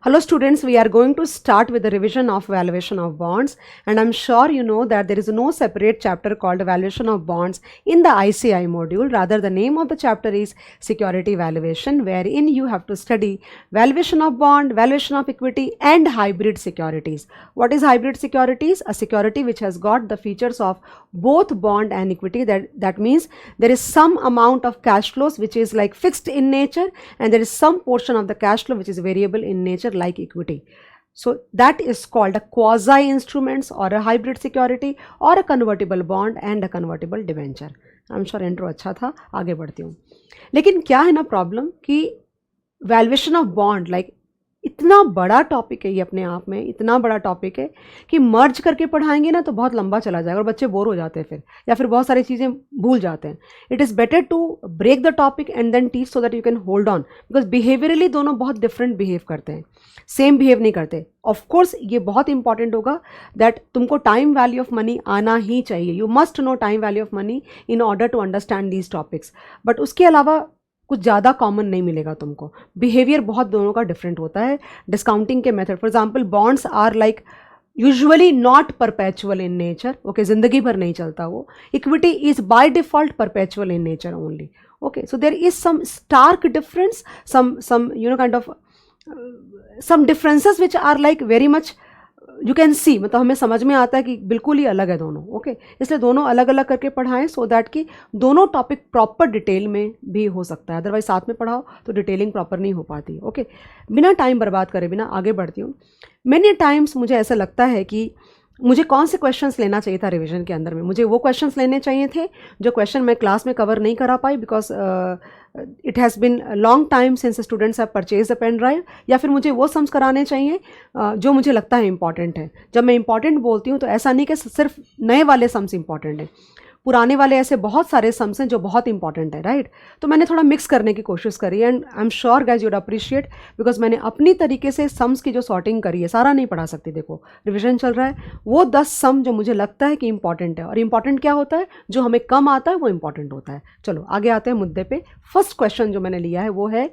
Hello students, we are going to start with the revision of valuation of bonds, and I'm sure you know that there is no separate chapter called valuation of bonds in the ICI module. Rather, the name of the chapter is security valuation, wherein you have to study valuation of bond, valuation of equity and hybrid securities. What is hybrid securities? A security which has got the features of both bond and equity. That means there is some amount of cash flows which is like fixed in nature, and there is some portion of the cash flow which is variable in nature like equity. So that is called a quasi instruments or a hybrid security or a convertible bond and a convertible debenture. I am sure intro अच्छा था, आगे बढ़ती हूँ. लेकिन क्या है ना problem कि वैल्यूएशन ऑफ बॉन्ड लाइक इतना बड़ा टॉपिक है, ये अपने आप में इतना बड़ा टॉपिक है कि मर्ज करके पढ़ाएंगे ना तो बहुत लंबा चला जाएगा और बच्चे बोर हो जाते हैं फिर, या फिर बहुत सारी चीज़ें भूल जाते हैं. It is better to break the topic and then teach so that you can hold on, because behaviourally दोनों बहुत डिफरेंट बिहेव करते हैं, सेम बिहेव नहीं करते. ऑफकोर्स ये बहुत इंपॉर्टेंट होगा दैट तुमको टाइम वैल्यू ऑफ मनी आना ही चाहिए. You must know time value of money in order to understand these topics. But उसके अलावा कुछ ज़्यादा कॉमन नहीं मिलेगा तुमको. बिहेवियर बहुत दोनों का डिफरेंट होता है. डिस्काउंटिंग के method, for example bonds are like usually not perpetual in nature. Okay, जिंदगी भर नहीं चलता वो. Equity is by default perpetual in nature only. Okay, so there is some stark difference, some you know kind of some differences which are like very much you can see, मतलब हमें समझ में आता है कि बिल्कुल ही अलग है दोनों. ओके, इसलिए दोनों अलग अलग करके पढ़ाएं सो दैट कि दोनों टॉपिक प्रॉपर डिटेल में भी हो सकता है. अदरवाइज साथ में पढ़ाओ तो डिटेलिंग प्रॉपर नहीं हो पाती. ओके, बिना टाइम बर्बाद करे बिना आगे बढ़ती हूँ. मेनी टाइम्स मुझे ऐसा लगता है कि मुझे कौन से क्वेश्चंस लेना चाहिए था रिवीजन के अंदर में. मुझे वो क्वेश्चंस लेने चाहिए थे जो क्वेश्चन मैं क्लास में कवर नहीं करा पाई, because it has been long time since students have purchase the pen drive. या फिर मुझे वो सम्स कराने चाहिए जो मुझे लगता है इंपॉर्टेंट है. जब मैं इंपॉर्टेंट बोलती हूँ तो ऐसा नहीं कि सिर्फ नए वाले सम्स इंपॉर्टेंट हैं, पुराने वाले ऐसे बहुत सारे सम्स हैं जो बहुत इंपॉर्टेंट है, राइट. तो मैंने थोड़ा मिक्स करने की कोशिश करी and I am sure guys you'd appreciate, because मैंने अपनी तरीके से सम्स की जो सॉर्टिंग करी है. सारा नहीं पढ़ा सकती, देखो रिविजन चल रहा है. वो 10 सम जो मुझे लगता है कि इंपॉर्टेंट है, और इंपॉर्टेंट क्या होता है, जो हमें कम आता है वो इंपॉर्टेंट होता है. चलो आगे आते हैं मुद्दे पे. फर्स्ट क्वेश्चन जो मैंने लिया है वो है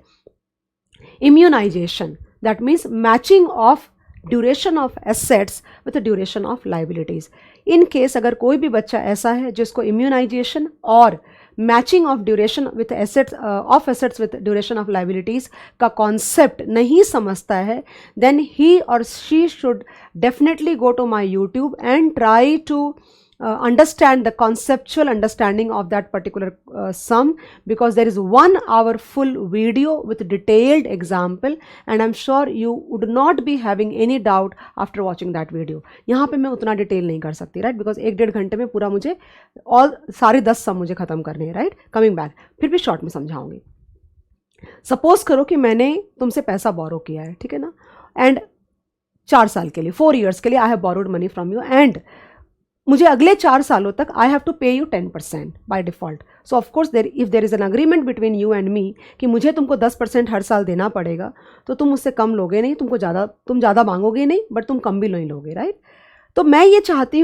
immunisation. That means matching of duration of assets with duration of liabilities. In case अगर कोई भी बच्चा ऐसा है जिसको इम्यूनाइजेशन और matching of duration with assets with duration of liabilities का कॉन्सेप्ट नहीं समझता है, देन ही और she should definitely go to my YouTube and try to understand the conceptual understanding of that particular sum, because there is 1 hour full video with detailed example and I'm sure you would not be having any doubt after watching that video. यहाँ पे मैं उतना detail नहीं कर सकती, right, because 1-1.5 घंटे में पूरा मुझे और सारे 10 सम मुझे ख़त्म करने हैं, राइट. कमिंग बैक, फिर भी शॉर्ट में समझाऊंगी. सपोज करो कि मैंने तुमसे पैसा बोरो किया है, ठीक है ना, एंड 4 साल के लिए, 4 years के लिए I have borrowed money from you, and मुझे अगले 4 सालों तक आई हैव टू पे you 10% by default. So of course if there is an agreement between you and me कि मुझे तुमको 10% हर साल देना पड़ेगा, तो तुम मुझसे कम लोगे नहीं, तुम ज़्यादा मांगोगे नहीं, बट तुम कम भी नहीं लोगे, राइट. तो मैं ये चाहती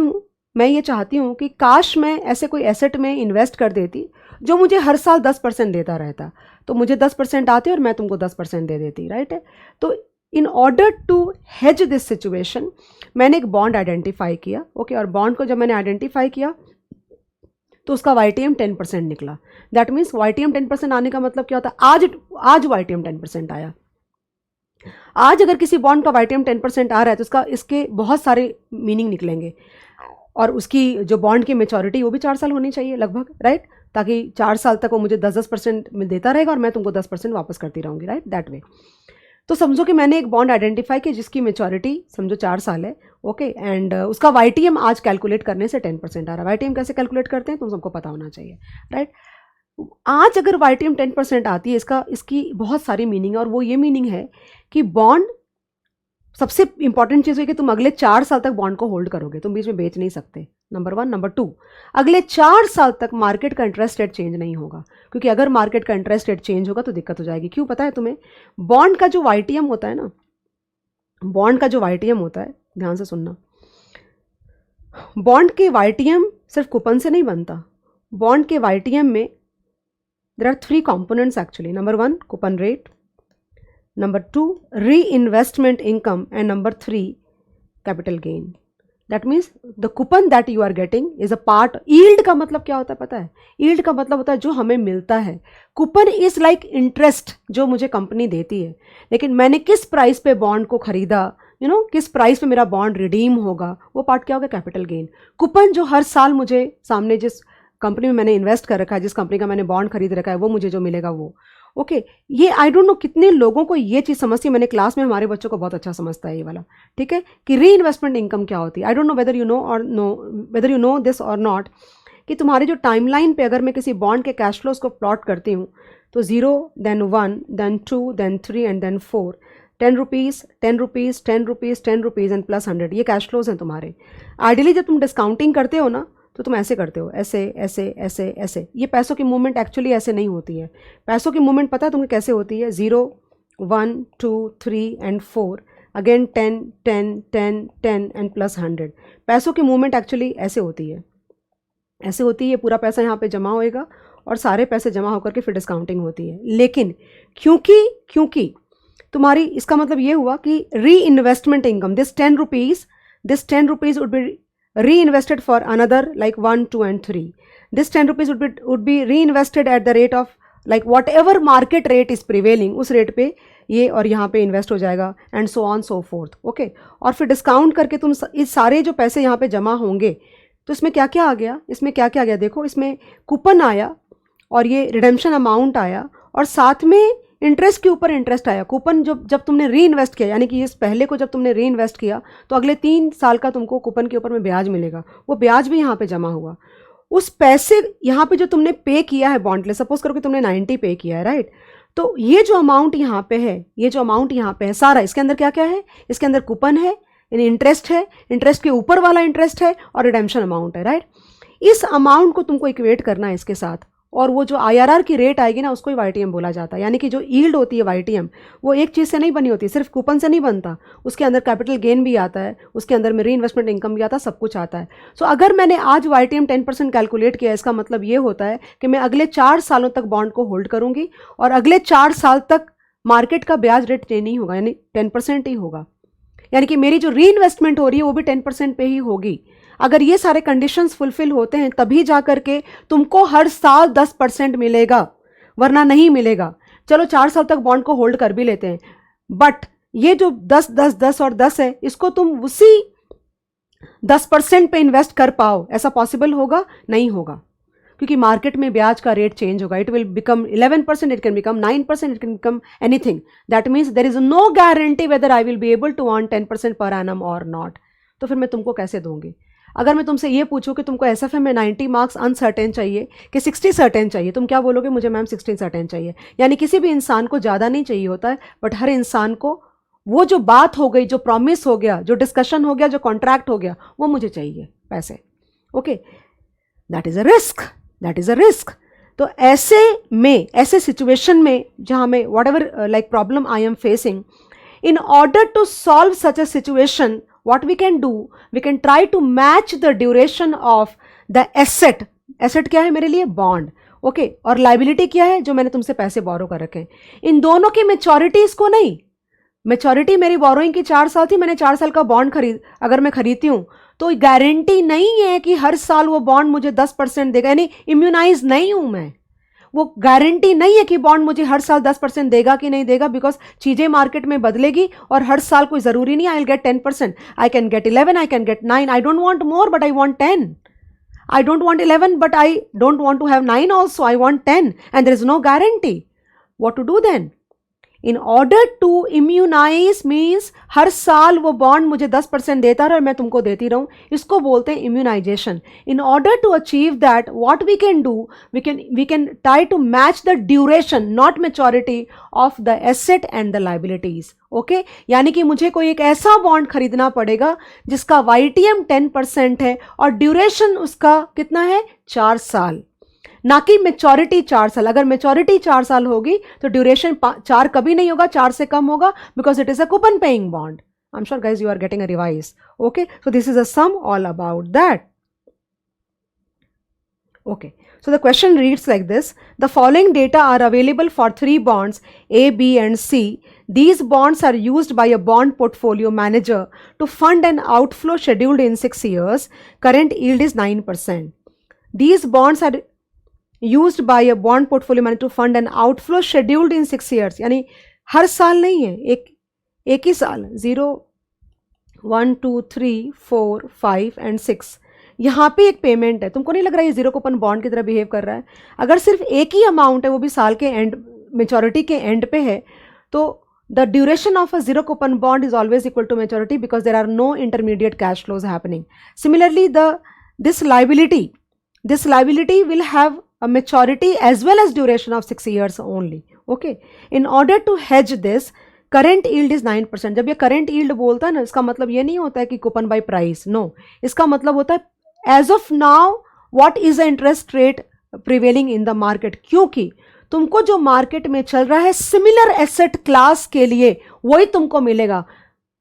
हूँ कि काश मैं ऐसे कोई एसेट में इन्वेस्ट कर देती जो मुझे हर साल 10% देता रहता, तो मुझे 10% आते और मैं तुमको 10% दे देती, राइट. तो in order to hedge this situation मैंने एक बॉन्ड आइडेंटिफाई किया. ओके, और बॉन्ड को जब मैंने आइडेंटिफाई किया तो उसका YTM 10% निकला. दैट मीन्स YTM 10% आने का मतलब क्या होता है, आज YTM 10% आया. आज अगर किसी बॉन्ड का YTM 10% आ रहा है तो इसके बहुत सारे मीनिंग निकलेंगे, और उसकी जो बॉन्ड की मेचोरिटी वो भी 4 साल होनी चाहिए लगभग, राइट, ताकि 4 साल तक वो मुझे 10% में देता रहेगा और मैं तुमको 10% वापस करती रहूँगी, राइट, दैट वे. तो समझो कि मैंने एक बॉन्ड आइडेंटिफाई की जिसकी मेचोरिटी समझो 4 साल है. ओके, एंड उसका YTM आज कैलकुलेट करने से 10% आ रहा है. YTM कैसे कैलकुलेट करते हैं तुम सबको पता होना चाहिए, राइट. आज अगर YTM 10% आती है, इसकी बहुत सारी मीनिंग है, और वो ये मीनिंग है कि बॉन्ड, सबसे इंपॉर्टेंट चीज़ है कि तुम अगले 4 साल तक बॉन्ड को होल्ड करोगे, तुम बीच में बेच नहीं सकते, नंबर 1. नंबर 2, अगले 4 साल तक मार्केट का इंटरेस्ट रेट चेंज नहीं होगा, क्योंकि अगर मार्केट का इंटरेस्ट रेट चेंज होगा तो दिक्कत हो जाएगी. क्यों पता है तुम्हें, बॉन्ड का जो YTM होता है ना, बॉन्ड का जो YTM होता है, ध्यान से सुनना, बॉन्ड के YTM सिर्फ कूपन से नहीं बनता. बॉन्ड के YTM में there are 3 components actually. Number 1 coupon rate, number 2 reinvestment income, and number 3 capital gain. That means the coupon that you are getting is a part. yield का मतलब क्या होता है पता है? yield का मतलब होता है जो हमें मिलता है. कूपन इज लाइक इंटरेस्ट जो मुझे कंपनी देती है, लेकिन मैंने किस प्राइस पे बॉन्ड को खरीदा, किस प्राइस पे मेरा बॉन्ड रिडीम होगा, वो पार्ट क्या होगा? Capital gain. कूपन जो हर साल मुझे सामने जिस कंपनी में मैंने इन्वेस्ट कर रखा है, जिस कंपनी का मैंने बॉन्ड खरीद रखा है, वो मुझे जो मिलेगा वो. ओके ये आई डोंट नो कितने लोगों को ये चीज़ समझती है. मैंने क्लास में हमारे बच्चों को बहुत अच्छा समझता है ये वाला. ठीक है कि री इन्वेस्टमेंट इनकम क्या होती है. आई don't know whether you know this और नॉट, कि तुम्हारी जो टाइमलाइन पे अगर मैं किसी बॉन्ड के कैश फ्लोज को प्लॉट करती हूँ तो 0 then 1 then 2 then 3 and then 4, 10 rupees 10 rupees 10 rupees 10 rupees and plus 100, ये कैश फ्लोज हैं तुम्हारे. आइडियली जब तुम डिस्काउंटिंग करते हो ना तो तुम ऐसे करते हो, ऐसे ऐसे ऐसे ऐसे. ये पैसों की मूवमेंट एक्चुअली ऐसे नहीं होती है. पैसों की मूवमेंट पता है तुम्हें कैसे होती है? 0 1 2 3 एंड 4, अगेन 10 10 10 10 एंड प्लस 100. पैसों की मूवमेंट एक्चुअली ऐसे होती है, ऐसे होती है. पूरा पैसा यहाँ पे जमा होएगा और सारे पैसे जमा होकर के फिर डिस्काउंटिंग होती है. लेकिन क्योंकि तुम्हारी, इसका मतलब ये हुआ कि री investment income, this 10 rupees would be reinvested for another like 1 2 and 3. This 10 rupees would be reinvested at the rate of like whatever market rate is prevailing, उस रेट पे ये और यहाँ पे इन्वेस्ट हो जाएगा and so on so fourth. Okay और फिर डिस्काउंट करके तुम इस सारे जो पैसे यहाँ पे जमा होंगे तो इसमें क्या क्या आ गया? इसमें क्या क्या आ गया देखो, इसमें कूपन आया और ये रिडेम्पशन अमाउंट आया और साथ में इंटरेस्ट के ऊपर इंटरेस्ट आया. कूपन जब तुमने री इन्वेस्ट किया, यानी कि इस पहले को जब तुमने री इन्वेस्ट किया तो अगले 3 साल का तुमको कूपन के ऊपर में ब्याज मिलेगा. वो ब्याज भी यहाँ पे जमा हुआ. उस पैसे यहाँ पे जो तुमने पे किया है बॉन्ड ले, सपोज करो कि तुमने 90 पे किया है, राइट? तो ये जो अमाउंट यहाँ पे है, ये जो अमाउंट यहाँ पे है सारा, इसके अंदर क्या क्या है? इसके अंदर कूपन है, यानी इंटरेस्ट है, इंटरेस्ट के ऊपर वाला इंटरेस्ट है और रिडेम्पशन अमाउंट है, राइट? इस अमाउंट को तुमको इक्वेट करना है इसके साथ, और वो जो IRR की रेट आएगी ना उसको ही YTM बोला जाता है. यानी कि जो यील्ड होती है YTM वो एक चीज़ से नहीं बनी होती, सिर्फ कूपन से नहीं बनता. उसके अंदर कैपिटल गेन भी आता है, उसके अंदर में री इन्वेस्टमेंट इनकम भी आता है, सब कुछ आता है. सो अगर मैंने आज YTM 10% कैलकुलेट किया, इसका मतलब ये होता है कि मैं अगले 4 सालों तक बॉन्ड को होल्ड करूंगी और अगले 4 साल तक मार्केट का ब्याज रेट चेंज नहीं होगा, यानी 10% ही होगा. यानी कि मेरी जो री इन्वेस्टमेंट हो रही है वो भी 10% पे ही होगी. अगर ये सारे कंडीशंस फुलफिल होते हैं तभी जा करके तुमको हर साल 10% मिलेगा, वरना नहीं मिलेगा. चलो 4 साल तक बॉन्ड को होल्ड कर भी लेते हैं, बट ये जो 10 10 10 और 10 है, इसको तुम उसी 10% पे इन्वेस्ट कर पाओ, ऐसा पॉसिबल होगा? नहीं होगा, क्योंकि मार्केट में ब्याज का रेट चेंज होगा. It will become 11%, it can become 9%, it can become anything. That means there is no guarantee whether I will be able to earn 10% per annum और नॉट. तो फिर मैं तुमको कैसे दूंगी? अगर मैं तुमसे ये पूछूं कि तुमको SFM में 90 मार्क्स अनसर्टेन चाहिए कि 60 सर्टेन चाहिए, तुम क्या बोलोगे? मुझे मैम 60 सर्टेन चाहिए. यानी किसी भी इंसान को ज़्यादा नहीं चाहिए होता है, बट हर इंसान को वो जो बात हो गई, जो प्रॉमिस हो गया, जो डिस्कशन हो गया, जो कॉन्ट्रैक्ट हो गया, वो मुझे चाहिए पैसे. Okay that is a risk. तो ऐसे सिचुएशन में जहाँ मैं what ever like problem I am facing, in order to solve such a situation, what we can do, we can try to match the duration of the asset. Asset क्या है मेरे लिए? Bond. Okay और liability क्या है? जो मैंने तुमसे पैसे बोरो कर रखे हैं. इन दोनों की मैच्योरिटीज को नहीं, मैच्योरिटी मेरी बोरोइंग की 4 साल थी, मैंने 4 साल का बॉन्ड अगर मैं खरीदती हूँ तो गारंटी नहीं है कि हर साल वो बॉन्ड मुझे 10% देगा, यानी इम्यूनाइज नहीं हूं मैं. वो गारंटी नहीं है कि बॉन्ड मुझे हर साल 10% देगा कि नहीं देगा, बिकॉज चीज़ें मार्केट में बदलेगी और हर साल कोई ज़रूरी नहीं I will get 10%. I can get 11, I can get 9. I don't want more but I want 10. I don't want 11 but I don't want to have 9 also. I want 10 and there is no guarantee. What to do then? In order to immunise means हर साल वो bond मुझे 10% देता रहे और मैं तुमको देती रहूं, इसको बोलते हैं immunization. In order to achieve that what we can do, we can try to match the duration not maturity of the asset and the liabilities. Okay यानी कि मुझे कोई एक ऐसा बॉन्ड खरीदना पड़ेगा जिसका YTM 10% है और ड्यूरेशन उसका कितना है? 4 साल, ना कि मेच्योरिटी 4 साल. अगर मेच्योरिटी 4 साल होगी तो ड्यूरेशन 4 कभी नहीं होगा, 4 से कम होगा, because it is a coupon paying bond. I am sure guys you are getting a revise. Okay so this is a sum all about that. Okay So the question reads like this: the following data are available for 3 bonds A, B and C. These bonds are used by a bond portfolio manager to fund an outflow scheduled in 6 years. Current yield is 9%. These bonds are used by a bond portfolio manager to fund an outflow scheduled in 6 years. यानी हर साल नहीं है, एक ही साल, 0, 1, 2, 3, 4, 5 and 6. यहाँ पे एक payment है. तुमको नहीं लग रहा है ये जीरो कूपन बॉन्ड की तरह बिहेव कर रहा है? अगर सिर्फ एक ही अमाउंट है, वो भी साल के एंड, मेच्योरिटी के एंड पे है, तो the duration of a zero coupon bond is always equal to maturity because there are no intermediate cash flows happening. Similarly this liability will have a maturity as well as duration of 6 years only. Okay, in order to hedge this, current yield is 9%. जब ये current yield बोलता है ना, इसका मतलब ये नहीं होता है कि कूपन बाय प्राइस, नो. इसका मतलब होता है as of now what is the interest rate prevailing in the market. क्योंकि तुमको जो मार्केट में चल रहा है सिमिलर एसेट क्लास के लिए वही तुमको मिलेगा.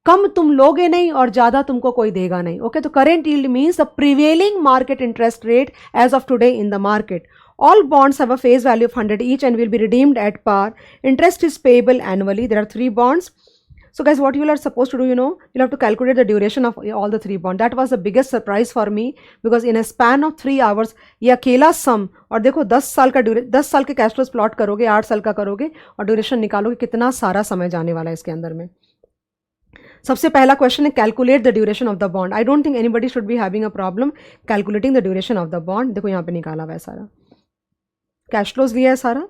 कम तुम लोगे नहीं और ज्यादा तुमको कोई देगा नहीं. ओके, तो current yield means the prevailing market interest rate as of today in the market. All bonds have a face value of 100 each and will be redeemed at par. Interest is payable annually. There are 3 bonds. So guys, what you are supposed to do, you'll have to calculate the duration of all the 3 bonds. That was the biggest surprise for me because in a span of 3 hours, ये अकेला sum, और देखो 10 साल के cash flows plot करोगे, 8 साल का करोगे और ड्यूरेशन निकालोगे, कितना सारा समय जाने वाला है इसके अंदर में. सबसे पहला क्वेश्चन है calculate the duration of the bond. I don't think anybody should be having a problem calculating the duration of the bond. देखो यहाँ पे निकाला हुआ है सारा कैश फ्लोज लिया है सारा.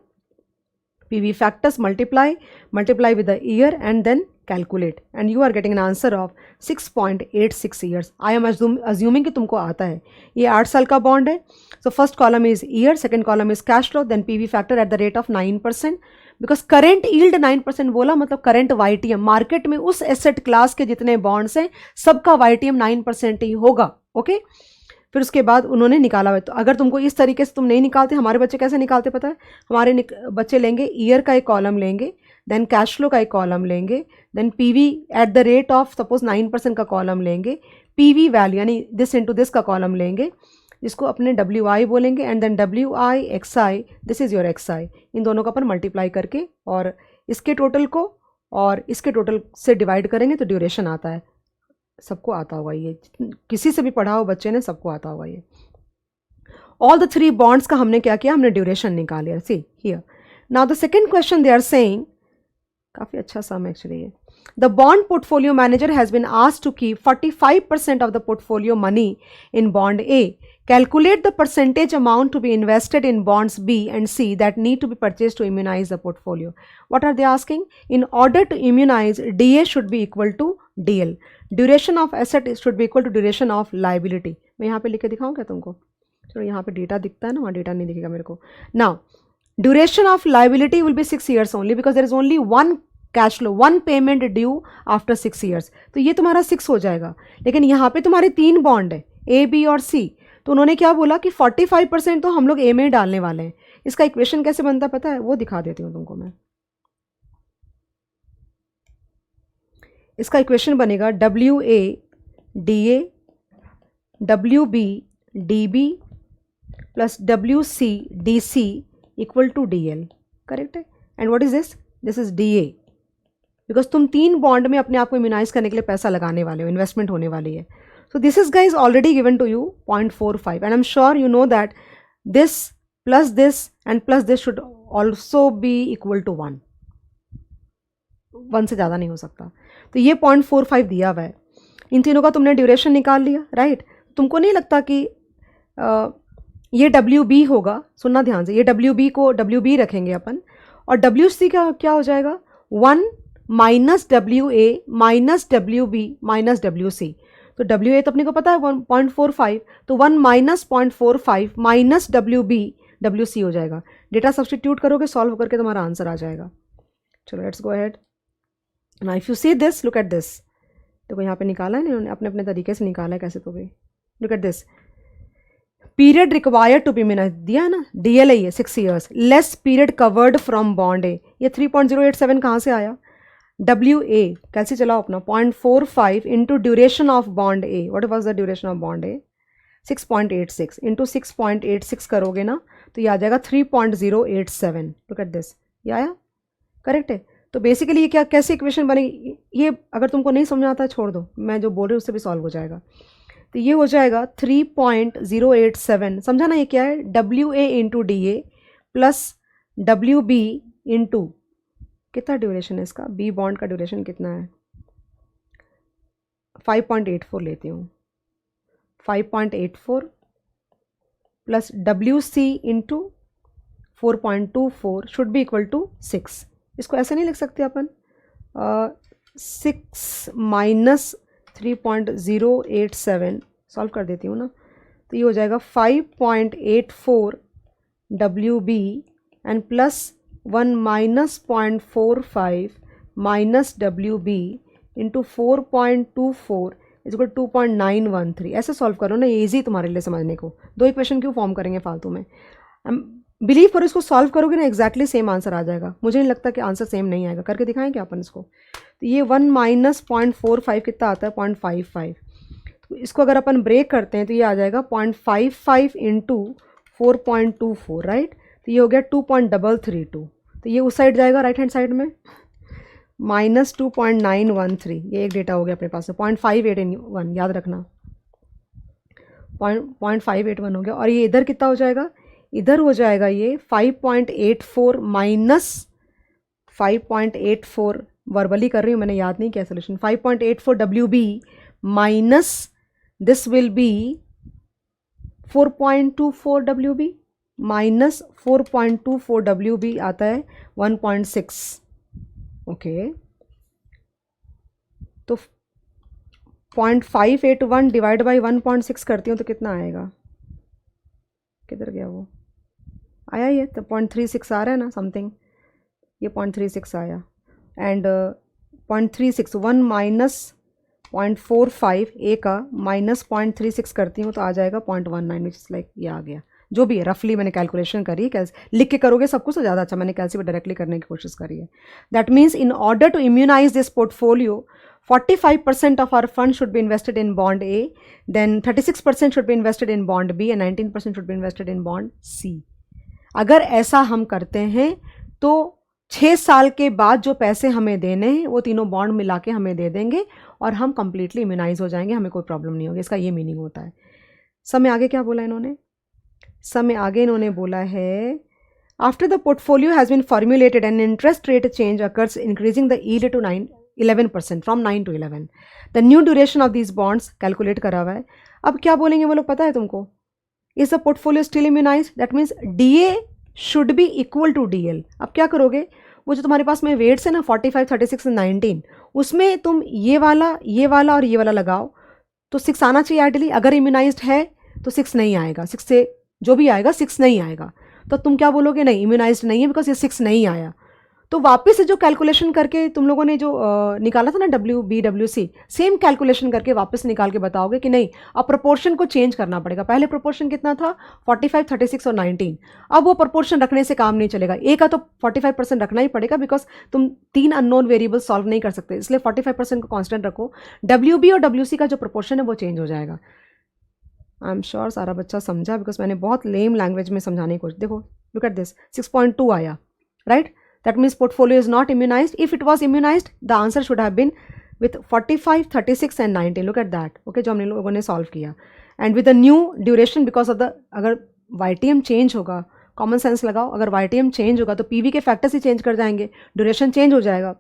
PV factors multiply with the year and then calculate and you are getting an answer of 6.86 years. I am assuming कि तुमको आता है. ये 8 साल का बॉन्ड है. So first column is year, second column is cash flow, then PV factor at the rate of 9%. Because current yield 9% बोला मतलब करेंट वाईटीएम, मार्केट में उस एसेट क्लास के जितने बॉन्ड्स हैं सबका वाईटीएम 9% ही होगा. ओके, फिर उसके बाद उन्होंने निकाला हुआ. तो अगर तुमको इस तरीके से तुम नहीं निकालते, हमारे बच्चे कैसे निकालते पता है? हमारे बच्चे लेंगे ईयर का एक कॉलम लेंगे, देन कैश फ्लो का एक कॉलम लेंगे, then PV at the rate of suppose 9% का कॉलम लेंगे, पीवी वैल्यू यानी दिस इनटू दिस का कॉलम लेंगे, जिसको अपने WI बोलेंगे, and then WI XI, this is your XI. इन दोनों का अपन मल्टीप्लाई करके और इसके टोटल को और इसके टोटल से डिवाइड करेंगे तो ड्यूरेशन आता है. सबको आता होगा ये, किसी से भी पढ़ा हो बच्चे ने, सबको आता होगा ये. ऑल द 3 बॉन्ड्स का हमने क्या किया, हमने ड्यूरेशन निकाल लिया. See here now the second question they are saying, काफ़ी अच्छा सम एक्चुअली है. The bond portfolio manager has been asked to keep 45% of the portfolio money in bond A. Calculate the percentage amount to be invested in bonds B and C that need to be purchased to immunize the portfolio. What are they asking? In order to immunize, DA should be equal to DL. Duration of asset should be equal to duration of liability. मैं यहाँ पे लिख के दिखाऊँ क्या तुमको? चलो यहाँ पे डेटा दिखता है ना, वहाँ डेटा नहीं दिखेगा मेरे को. Now, duration of liability will be 6 years only because there is only one cash flow, one payment due after 6 years. तो ये तुम्हारा 6 हो जाएगा. लेकिन यहाँ पे तुम्हारे 3 बॉन्ड है, A, B और C. तो उन्होंने क्या बोला कि 45% तो हम लोग ए में डालने वाले हैं. इसका इक्वेशन कैसे बनता पता है? वो दिखा देती हूँ तुमको मैं. इसका इक्वेशन बनेगा WA DA WB DB plus WC DC equal to DL. Correct है? And what is this? This is DA because तुम 3 बॉन्ड में अपने आप को इम्यूनाइज करने के लिए पैसा लगाने वाले हो, इन्वेस्टमेंट होने वाली है. So this is guys already given to you 0.45 and I'm sure you know that this plus this and plus this should also be equal to 1. 1 से ज़्यादा नहीं हो सकता. तो ये 0.45 दिया हुआ है. इन तीनों का तुमने ड्यूरेशन निकाल लिया, राइट? तुमको नहीं लगता कि ये WB होगा? सुनना ध्यान से, ये WB को WB रखेंगे अपन और WC का क्या हो जाएगा? 1 minus WA minus WB minus WC. तो WA तो अपने को पता है 1.45, तो 1 माइनस 0.45 माइनस WC हो जाएगा. डेटा सब्सटीट्यूट करोगे, सॉल्व करके तुम्हारा आंसर आ जाएगा. चलो let's go ahead. Now if you see this, look at this. देखो यहाँ पे निकाला है इन्होंने, अपने अपने तरीके से निकाला है कैसे तो भी. Look at this. Period required to be मिना दिया है ना, DL है ये 6 years, less period covered from bond A. ये 3.087 कहाँ से आया? WA कैसे चलाओ अपना 0.45 into duration of bond A. What was the duration of bond A? 6.86 into 6.86 करोगे ना तो ये आ जाएगा 3.087। लुक एट दिस, ये आया, करेक्ट है। तो बेसिकली ये क्या कैसे इक्वेशन बनेगी, ये अगर तुमको नहीं समझ आता छोड़ दो, मैं जो बोल रही हूँ उससे भी सॉल्व हो जाएगा। तो ये हो जाएगा 3.087, समझा ना, ये क्या है, W A into D A plus W B into, कितना ड्यूरेशन है इसका, बी बॉन्ड का ड्यूरेशन कितना है, 5.84 लेती हूँ, 5.84 plus W C into 4.24 should be equal to 6। इसको ऐसे नहीं लिख सकते अपन, 6 माइनस 3.087, सॉल्व कर देती हूँ ना, तो ये हो जाएगा 5.84 W B and plus 1 minus 0.45 minus W B into 4.24 इसको 2.913। ऐसे सॉल्व करो ना, ये ईजी तुम्हारे लिए समझने को। दो इक्वेशन क्यों फॉर्म करेंगे फालतू में, बिलीव करो इसको सॉल्व करोगे ना एग्जैक्टली सेम आंसर आ जाएगा। मुझे नहीं लगता कि आंसर सेम नहीं आएगा, करके दिखाएं क्या अपन इसको। तो ये 1 माइनस 0.45 कितना आता है, 0.55। तो इसको अगर अपन ब्रेक करते हैं तो ये आ जाएगा 0.55 इंटू 4.24, राइट। तो ये हो गया 2.332। तो ये उस साइड जाएगा राइट हैंड साइड में, माइनस 2.913। ये एक डेटा हो गया अपने पास, 0.581 याद रखना, 0.581 हो गया। और ये इधर कितना हो जाएगा, इधर हो जाएगा ये 5.84 माइनस 5.84, वर्बली कर रही हूँ मैंने, याद नहीं किया solution, 5.84 W B minus this will be 4.24 W B minus 4.24 W B आता है 1.6। ओके, तो 0.581 डिवाइड बाई 1.6 करती हूँ तो कितना आएगा, किधर गया वो, आया ये तो 0.36 आ रहा है ना समथिंग, ये 0.36 आया। एंड 0.36 1 माइनस 0.45 ए का माइनस 0.36 करती हूँ तो आ जाएगा 0.19, विच इज़ लाइक ये आ गया। जो भी है रफली मैंने कैलकुलेशन करी, लिख के करोगे सब कुछ तो ज़्यादा अच्छा, मैंने कैलसी पे डायरेक्टली करने की कोशिश करी है। That means in order to immunize this portfolio 45% of our fund should be invested in bond A, then 36% should be invested in bond B and 19% should be invested in bond C. अगर ऐसा हम करते हैं तो 6 साल के बाद जो पैसे हमें देने हैं वो तीनों बॉन्ड मिला के हमें दे देंगे और हम कंप्लीटली इम्यूनाइज हो जाएंगे, हमें कोई प्रॉब्लम नहीं होगी। इसका ये मीनिंग होता है। समय आगे क्या बोला इन्होंने, समय आगे इन्होंने बोला है after the portfolio has been formulated an interest rate change occurs increasing the yield to 11% from 9 to 11, the new duration of these bonds calculate करा हुआ है। अब क्या बोलेंगे वो लोग पता है तुमको, is the portfolio still immunize, that means DA should be equal to DL। अब क्या करोगे, वो जो तुम्हारे पास में वेट्स है ना 45, 36 and 19, उसमें तुम ये वाला और ये वाला लगाओ तो 6 आना चाहिए आइडली। अगर इम्यूनाइज्ड है तो 6 नहीं आएगा, 6 से जो भी आएगा 6 नहीं आएगा। तो तुम क्या बोलोगे, नहीं इम्यूनाइज्ड नहीं है बिकॉज ये 6 नहीं आया। तो वापस से जो कैलकुलेशन करके तुम लोगों ने जो निकाला था ना WC, सेम कैलकुलेशन करके वापस निकाल के बताओगे कि नहीं अब प्रोपोर्शन को चेंज करना पड़ेगा। पहले प्रोपोर्शन कितना था 45, 36 और 19, अब वो प्रोपोर्शन रखने से काम नहीं चलेगा। ए का तो 45% रखना ही पड़ेगा बिकॉज तुम 3 अननोन वेरिएबल सॉल्व नहीं कर सकते, इसलिए 45% को कांस्टेंट रखो। WB और WC का जो प्रोपोर्शन है वो चेंज हो जाएगा। आई एम श्योर सारा बच्चा समझा बिकॉज मैंने बहुत लेम लैंग्वेज में समझाने की कोशिश। देखो लुक एट दिस, 6.2 आया, right. That means portfolio is not immunized. If it was immunized, the answer should have been with 45, 36 and 19. Look at that. Okay, जो हमने लोगों ने solve किया. And with the new duration because of the, अगर YTM change होगा, common sense लगाओ, अगर YTM change होगा तो PV के factors ही change कर जाएंगे, duration change हो जाएगा।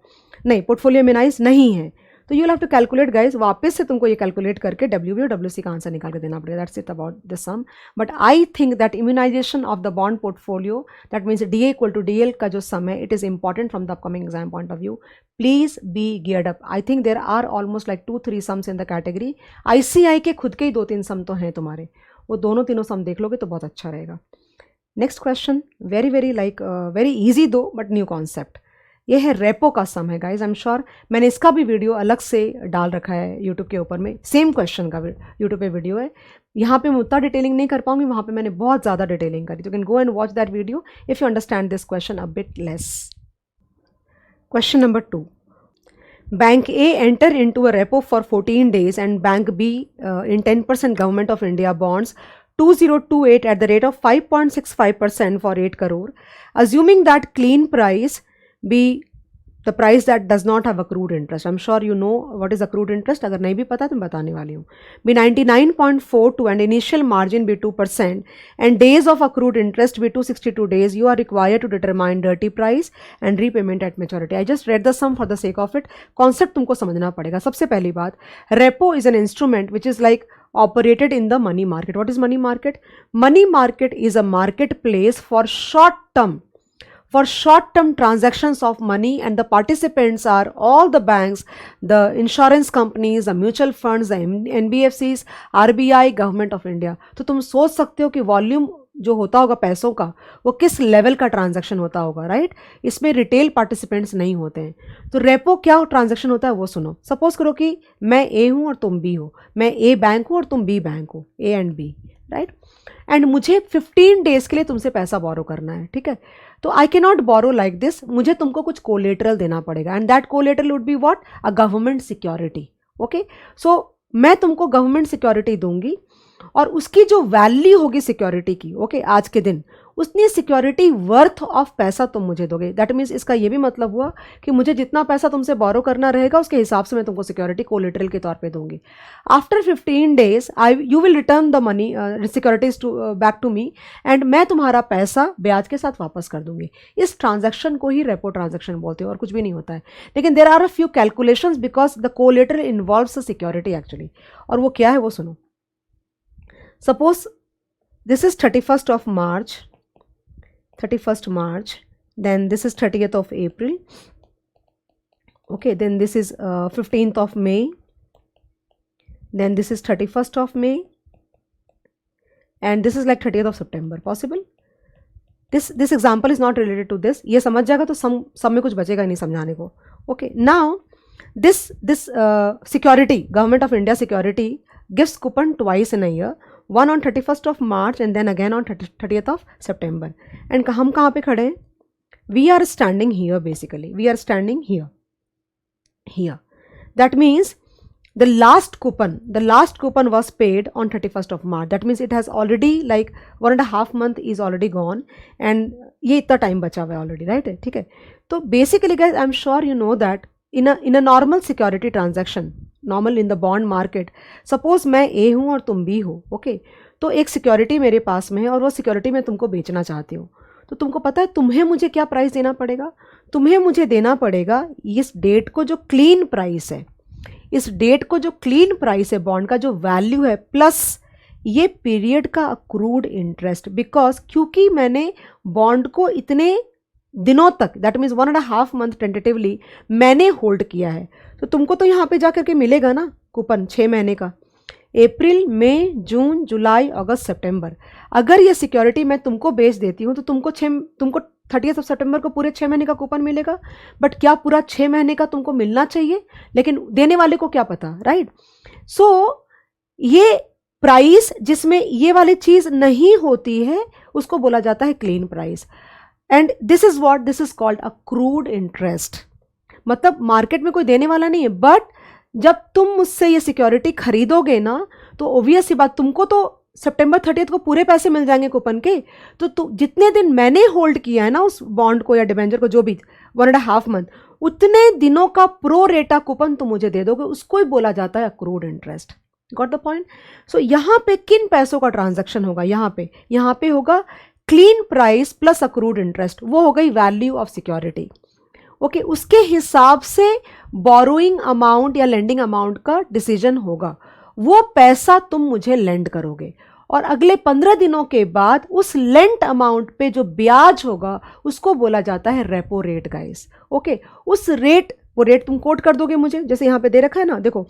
नहीं, portfolio immunized नहीं है, तो you will have to calculate guys. वापस से तुमको ये कैलकुलेट करके WB और WC का आंसर निकाल के देना पड़ेगा। That's it about this sum. But I think that immunization of the bond portfolio, that means DA equal to DL का जो सम है, it is important from the upcoming exam point of view. Please be geared up. I think there are almost like 2-3 sums in the category. ICI के खुद के ही 2-3 सम तो हैं तुम्हारे, वो दोनों तीनों सम देख लोगे तो बहुत अच्छा रहेगा। Next question very very like very easy दो बट न्यू कॉन्सेप्ट। ये है रेपो का सम है गाइज। आई एम श्योर मैंने इसका भी वीडियो अलग से डाल रखा है यूट्यूब के ऊपर में, सेम क्वेश्चन का यूट्यूब पे वीडियो है। यहाँ पे मैं उतना डिटेलिंग नहीं कर पाऊंगी, वहाँ पे मैंने बहुत ज़्यादा डिटेलिंग करी। You can go and watch that video if you understand this question a bit less. Question number 2, Bank A enter into a repo for 14 days and Bank B in 10% Government of India bonds 2028 at the rate of 5.65% for 8 crore, assuming that clean price be the price that does not have accrued interest. I'm sure you know what is accrued interest. अगर नहीं भी पता तो मैं बताने वाली हूँ. Be 99.42 and initial margin be 2% and days of accrued interest be 262 days. You are required to determine dirty price and repayment at maturity. I just read the sum for the sake of it. Concept तुमको समझना पड़ेगा. सबसे पहली बात, repo is an instrument which is like operated in the money market. What is money market? Money market is a marketplace for short-term transactions of money, and the participants are all the banks, the insurance companies, the mutual funds, the NBFCs, RBI, Government of India. तो तुम सोच सकते हो कि volume जो होता होगा पैसों का वो किस लेवल का ट्रांजैक्शन होता होगा, राइट? इसमें रिटेल पार्टिसिपेंट्स नहीं होते हैं. तो रेपो क्या ट्रांजैक्शन होता है वो सुनो. सपोज करो कि मैं ए हूँ और तुम बी हो, मैं ए बैंक हूँ और तुम बी बैंक हो, A and B, right? And मुझे 15 डेज के लिए तुमसे पैसा बोरो करना है, ठीक है? तो I can not borrow like this, मुझे तुमको कुछ कोलेटरल देना पड़ेगा, and that collateral would be what? A government security. Okay, so मैं तुमको गवर्नमेंट सिक्योरिटी दूंगी और उसकी जो वैल्यू होगी सिक्योरिटी की, ओके, आज के दिन उतनी सिक्योरिटी वर्थ ऑफ पैसा तुम मुझे दोगे. दैट मीन्स इसका ये भी मतलब हुआ कि मुझे जितना पैसा तुमसे बोरो करना रहेगा उसके हिसाब से मैं तुमको सिक्योरिटी कोलेटरल के तौर पे दूंगी. After 15 days you will return the money securities back to me, and मैं तुम्हारा पैसा ब्याज के साथ वापस कर दूंगी. इस ट्रांजैक्शन को ही रेपो ट्रांजैक्शन बोलते हैं और कुछ भी नहीं होता है. लेकिन there are a few calculations because the collateral involves the security actually. और वो क्या है वो सुनो. Suppose this is 31st of March, then this is 30th of April, okay, then this is 15th of May, then this is 31st of May, and this is like 30th of September. Possible? This example is not related to this. ये समझ जाएगा तो सब में कुछ बचेगा नहीं समझाने को. Okay, now this security, Government of India security gives coupon twice in a year. One on 31st of March and then again on 30th of September. And हम कहाँ पे खड़े हैं? We are standing here basically. We are standing here. Here. That means the last coupon was paid on 31st of March. That means it has already like 1.5 month is already gone and ये इतना time बचा हुआ है already, right? ठीक है. तो basically guys, I'm sure you know that in a normal security transaction, normal in the bond market, suppose मैं ए हूँ और तुम बी हो, ओके, तो एक सिक्योरिटी मेरे पास में है और वो सिक्योरिटी मैं तुमको बेचना चाहती हूँ. तो तुमको पता है तुम्हें मुझे क्या प्राइस देना पड़ेगा? तुम्हें मुझे देना पड़ेगा इस डेट को जो क्लीन प्राइस है, इस डेट को जो क्लीन प्राइस है बॉन्ड का जो वैल्यू है, प्लस ये पीरियड का अक्रूड इंटरेस्ट. बिकॉज क्योंकि मैंने बॉन्ड को इतने दिनों तक, दैट मीन्स 1.5 मंथ टेंटेटिवली मैंने होल्ड किया है, तो तुमको तो यहाँ पे जाकर के मिलेगा ना कूपन 6 महीने का. अप्रैल, मई, जून, जुलाई, अगस्त, सितंबर. अगर ये सिक्योरिटी मैं तुमको बेच देती हूँ तो तुमको 30th सितंबर को पूरे 6 महीने का कूपन मिलेगा. बट क्या पूरा 6 महीने का तुमको मिलना चाहिए? लेकिन देने वाले को क्या पता, राइट? सो ये प्राइस जिसमें ये वाली चीज़ नहीं होती है उसको बोला जाता है clean price. And this is called accrued interest. मतलब मार्केट में कोई देने वाला नहीं है, बट जब तुम मुझसे ये सिक्योरिटी खरीदोगे ना तो ऑब्वियस सी बात, तुमको तो सितंबर 30th को पूरे पैसे मिल जाएंगे कूपन के. तो जितने दिन मैंने होल्ड किया है ना उस बॉन्ड को या डिबेंचर को, जो भी 1.5 मंथ, उतने दिनों का प्रो रेटा कूपन तुम मुझे दे दोगे, उसको ही बोला जाता है accrued interest. Got the point? So यहाँ पे किन पैसों का ट्रांजेक्शन होगा? यहाँ पे होगा clean price plus accrued interest. वो हो गई वैल्यू ऑफ सिक्योरिटी. ओके, उसके हिसाब से बोरोइंग अमाउंट या लेंडिंग अमाउंट का डिसीजन होगा. वो पैसा तुम मुझे लेंड करोगे और अगले 15 दिनों के बाद उस लेंट अमाउंट पे जो ब्याज होगा उसको बोला जाता है रेपो रेट गाइस. ओके, उस रेट, वो रेट तुम कोट कर दोगे मुझे, जैसे यहाँ पे दे रखा है ना, देखो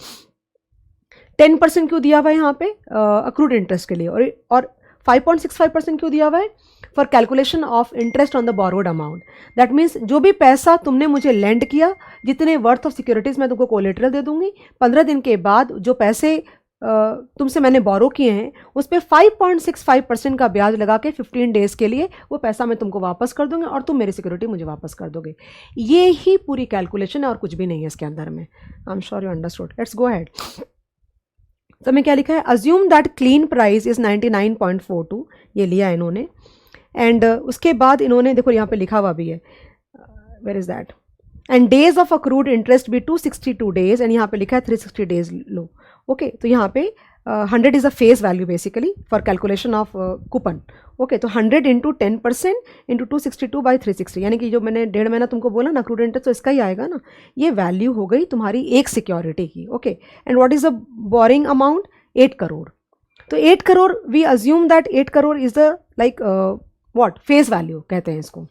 10% क्यों दिया हुआ है यहाँ पे अक्रूड इंटरेस्ट के लिए, और 5.65% क्यों दिया हुआ है? For calculation of interest on the borrowed amount. That means जो भी पैसा तुमने मुझे लेंड किया, जितने वर्थ ऑफ सिक्योरिटीज मैं तुमको कोलेटरल दे दूंगी, 15 दिन के बाद जो पैसे तुमसे मैंने बोरो किए हैं उस पर 5.65% का ब्याज लगा के 15 डेज के लिए वो पैसा मैं तुमको वापस कर दूंगी और तुम मेरी सिक्योरिटी मुझे वापस कर दोगे. ये ही पूरी कैलकुलेशन है और कुछ भी नहीं है इसके अंदर में. आई am sure you understood. Let's go ahead. तो मैं क्या लिखा है, assume that clean price is 99.42, ये लिया है इन्होंने। एंड उसके बाद इन्होंने देखो यहाँ पे लिखा हुआ भी है, where is that, and days of accrued interest भी 262 डेज, एंड यहाँ पे लिखा है 360 डेज लो। ओके, तो यहाँ पे 100 is a face value basically for calculation of coupon. Okay, तो 100 इंटू 10% इंटू 262/360, यानी कि जो मैंने 1.5 महीना तुमको बोला ना अक्रूड इंटरेस्ट, तो इसका ही आएगा ना, ये वैल्यू हो गई तुम्हारी एक सिक्योरिटी की। Okay, and what is the boring amount, 8 crore. तो 8 crore we assume that 8 crore is the like what, face value कहते हैं इसको,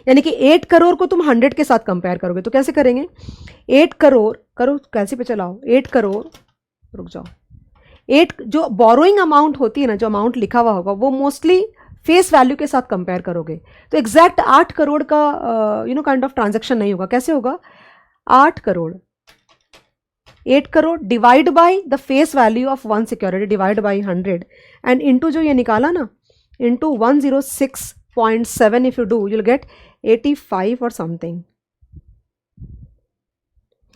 यानी कि 8 करोड़ को तुम 100 के साथ कंपेयर करोगे तो कैसे करेंगे, 8 करोड़ करो कैसे पे चलाओ, 8 करोड़, रुक जाओ, 8 जो बोरोइंग अमाउंट होती है ना, जो अमाउंट लिखा हुआ होगा वो मोस्टली फेस वैल्यू के साथ कंपेयर करोगे, तो एग्जैक्ट 8 करोड़ का काइंड ऑफ ट्रांजैक्शन नहीं होगा। कैसे होगा, 8 crore, 8 crore divide by the face value of one security divide by 100 and into जो ये निकाला ना, into 106.7, if you do you'll get 85 or something,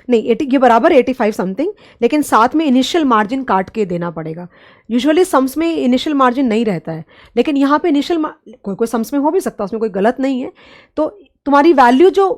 नहीं 80 ये बराबर 85 समथिंग, लेकिन साथ में इनिशियल मार्जिन काट के देना पड़ेगा। यूजुअली सम्स में इनिशियल मार्जिन नहीं रहता है, लेकिन यहाँ पे इनिशियल कोई सम्स में हो भी सकता है, उसमें कोई गलत नहीं है। तो तुम्हारी वैल्यू जो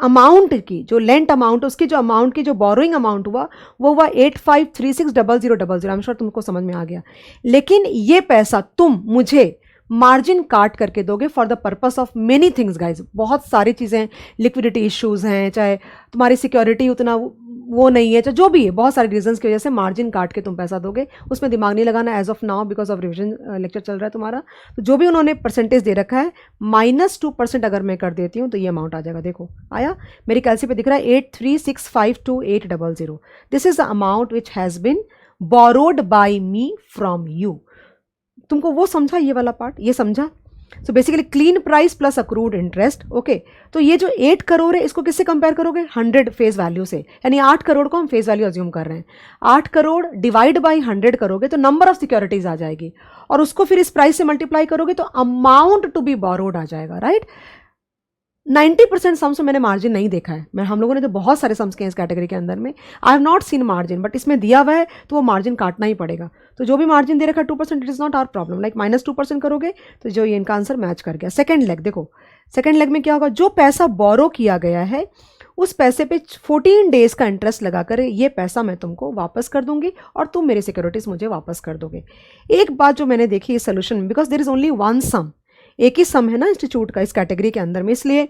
अमाउंट की, जो लेंट अमाउंट, उसकी जो अमाउंट की जो बोरोइंग अमाउंट हुआ वो हुआ 85360000। आई एम श्योर तुमको समझ में आ गया। लेकिन ये पैसा तुम मुझे मार्जिन काट करके दोगे for the purpose of many things guys, बहुत सारी चीज़ें, लिक्विडिटी इश्यूज हैं, चाहे तुम्हारी सिक्योरिटी उतना वो नहीं है, चाहे जो भी है, बहुत सारे रीजंस की वजह से मार्जिन काट के तुम पैसा दोगे। उसमें दिमाग नहीं लगाना as of now because of revision lecture चल रहा है तुम्हारा। तो जो भी उन्होंने परसेंटेज दे रखा है -2% अगर मैं कर देती हूँ तो ये अमाउंट आ जाएगा। देखो आया, मेरी कैलसी पे दिख रहा है 83652800। This is the amount which has been borrowed by me from you. तुमको वो समझा, ये वाला पार्ट ये समझा। So basically clean price plus accrued interest. Okay, तो ये जो 8 करोड़ है इसको किससे कंपेयर करोगे, 100 फेस वैल्यू से, यानी 8 करोड़ को हम फेस वैल्यू अज्यूम कर रहे हैं। 8 करोड़ डिवाइड बाय 100 करोगे तो नंबर ऑफ सिक्योरिटीज आ जाएगी, और उसको फिर इस प्राइस से मल्टीप्लाई करोगे तो अमाउंट टू बी बोरोड आ जाएगा, राइट। 90% सम्स में मैंने मार्जिन नहीं देखा है, हम लोगों ने तो बहुत सारे सम्स किए इस कैटेगरी के अंदर में, I have not seen margin, but इसमें दिया हुआ है तो वो मार्जिन काटना ही पड़ेगा। तो जो भी मार्जिन दे रखा है 2%, it is not our problem, like -2% करोगे तो जो ये इनका आंसर मैच कर गया। सेकेंड लेग देखो, सेकेंड लेग में क्या होगा, जो पैसा बोरो किया गया है उस पैसे पे 14 डेज का इंटरेस्ट लगाकर ये पैसा मैं तुमको वापस कर दूंगी और तुम मेरी सिक्योरिटीज मुझे वापस कर दोगे। एक बात जो मैंने देखी इस सोल्यूशन में, because there is only one sum, एक ही सम है ना इंस्टीट्यूट का इस कैटेगरी के अंदर में, इसलिए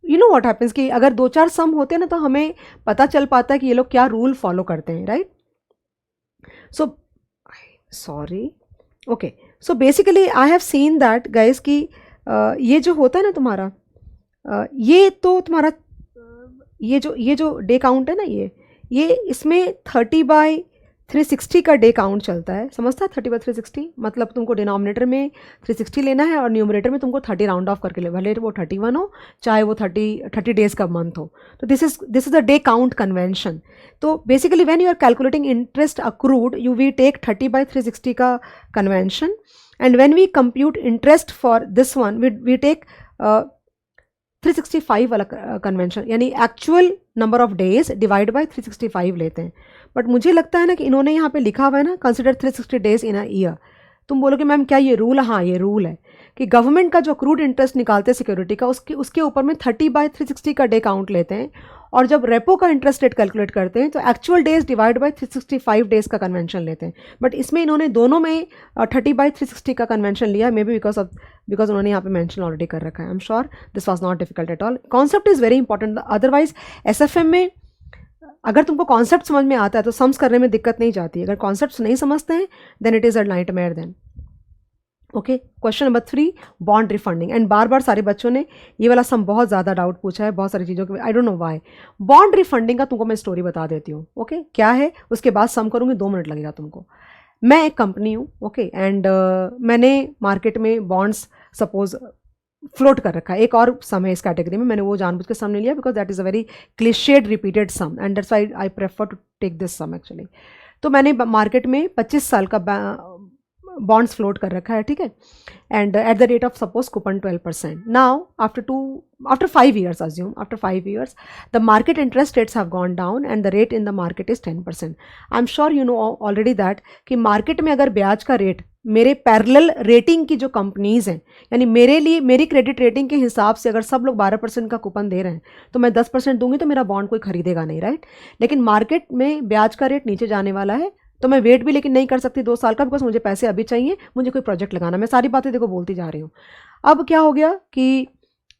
यू नो व्हाट हैपेंस कि अगर 2-4 सम होते हैं ना तो हमें पता चल पाता है कि ये लोग क्या रूल फॉलो करते हैं, right. So sorry, okay, so basically I have seen that guys कि ये जो होता है ना तुम्हारा, ये तो तुम्हारा ये जो डे काउंट है ना, ये इसमें 30/360 का डे काउंट चलता है, समझता है। 30/360 मतलब तुमको डिनोमिनेटर में 360 लेना है और न्यूमरेटर में तुमको 30 राउंड ऑफ करके ले, भले वो 31 हो चाहे वो 30 डेज का मंथ हो। तो this is the day count convention. तो basically when you are calculating interest accrued you we take 30/360 का convention, and when we compute interest for this one we take 365 वाला कन्वेंशन, यानी actual number of days divide by 365 लेते हैं। But मुझे लगता है ना कि इन्होंने यहाँ पे लिखा हुआ है ना, consider 360 days in a year. तुम बोलोगे मैम क्या ये रूल है? हाँ, ये रूल है कि गवर्नमेंट का जो अक्रूड इंटरेस्ट निकालते हैं सिक्योरिटी का, उसके ऊपर में 30/360 का डे काउंट लेते हैं, और जब रेपो का इंटरेस्ट रेट कैलकुलेट करते हैं तो actual days divide by 365 days का कन्वेंशन लेते हैं। बट इसमें इन्होंने दोनों में 30/360 का कन्वेंशन लिया, मे बी बिकॉज उन्होंने यहाँ पे मेंशन ऑलरेडी कर रखा है। आई am sure this was not difficult at all. Concept is very important, otherwise SFM में अगर तुमको कॉन्सेप्ट समझ में आता है तो सम्स करने में दिक्कत नहीं जाती है। अगर कॉन्सेप्ट्स नहीं समझते हैं then it is a nightmare then. Okay, question number 3, bond refunding. And बार बार सारे बच्चों ने ये वाला सम बहुत ज़्यादा डाउट पूछा है बहुत सारी चीज़ों के, आई don't know why. Bond refunding का तुमको मैं स्टोरी बता देती हूँ। ओके, क्या है उसके बाद सम करूँगी, 2 मिनट लगेगा तुमको। मैं एक कंपनी हूँ, ओके, एंड मैंने मार्केट में बॉन्ड्स सपोज फ्लोट कर रखा है। एक और सम है इस कैटेगरी में, मैंने वो जानबूझ के सम नहीं लिया because that is a very clichéd repeated sum and that's I prefer to take this sum actually. तो मैंने मार्केट में 25 साल का बॉन्ड्स फ्लोट कर रखा है, ठीक है, and eight the rate of suppose coupon 12%. Now after 5 years, assume after 5 years the market interest rates have gone down and the rate in the market is 10%. I'm sure you know already that कि market में अगर ब्याज का rate मेरे parallel rating की जो companies हैं, यानी मेरे लिए मेरी क्रेडिट रेटिंग के हिसाब से अगर सब लोग 12% का कूपन दे रहे हैं तो मैं 10% दूंगी तो मेरा बॉन्ड कोई खरीदेगा नहीं, राइट. लेकिन मार्केट में ब्याज का रेट नीचे जाने वाला है तो मैं वेट भी लेकिन नहीं कर सकती 2 साल का, बिकॉज मुझे पैसे अभी चाहिए, मुझे कोई प्रोजेक्ट लगाना. मैं सारी बातें देखो बोलती जा रही हूँ. अब क्या हो गया कि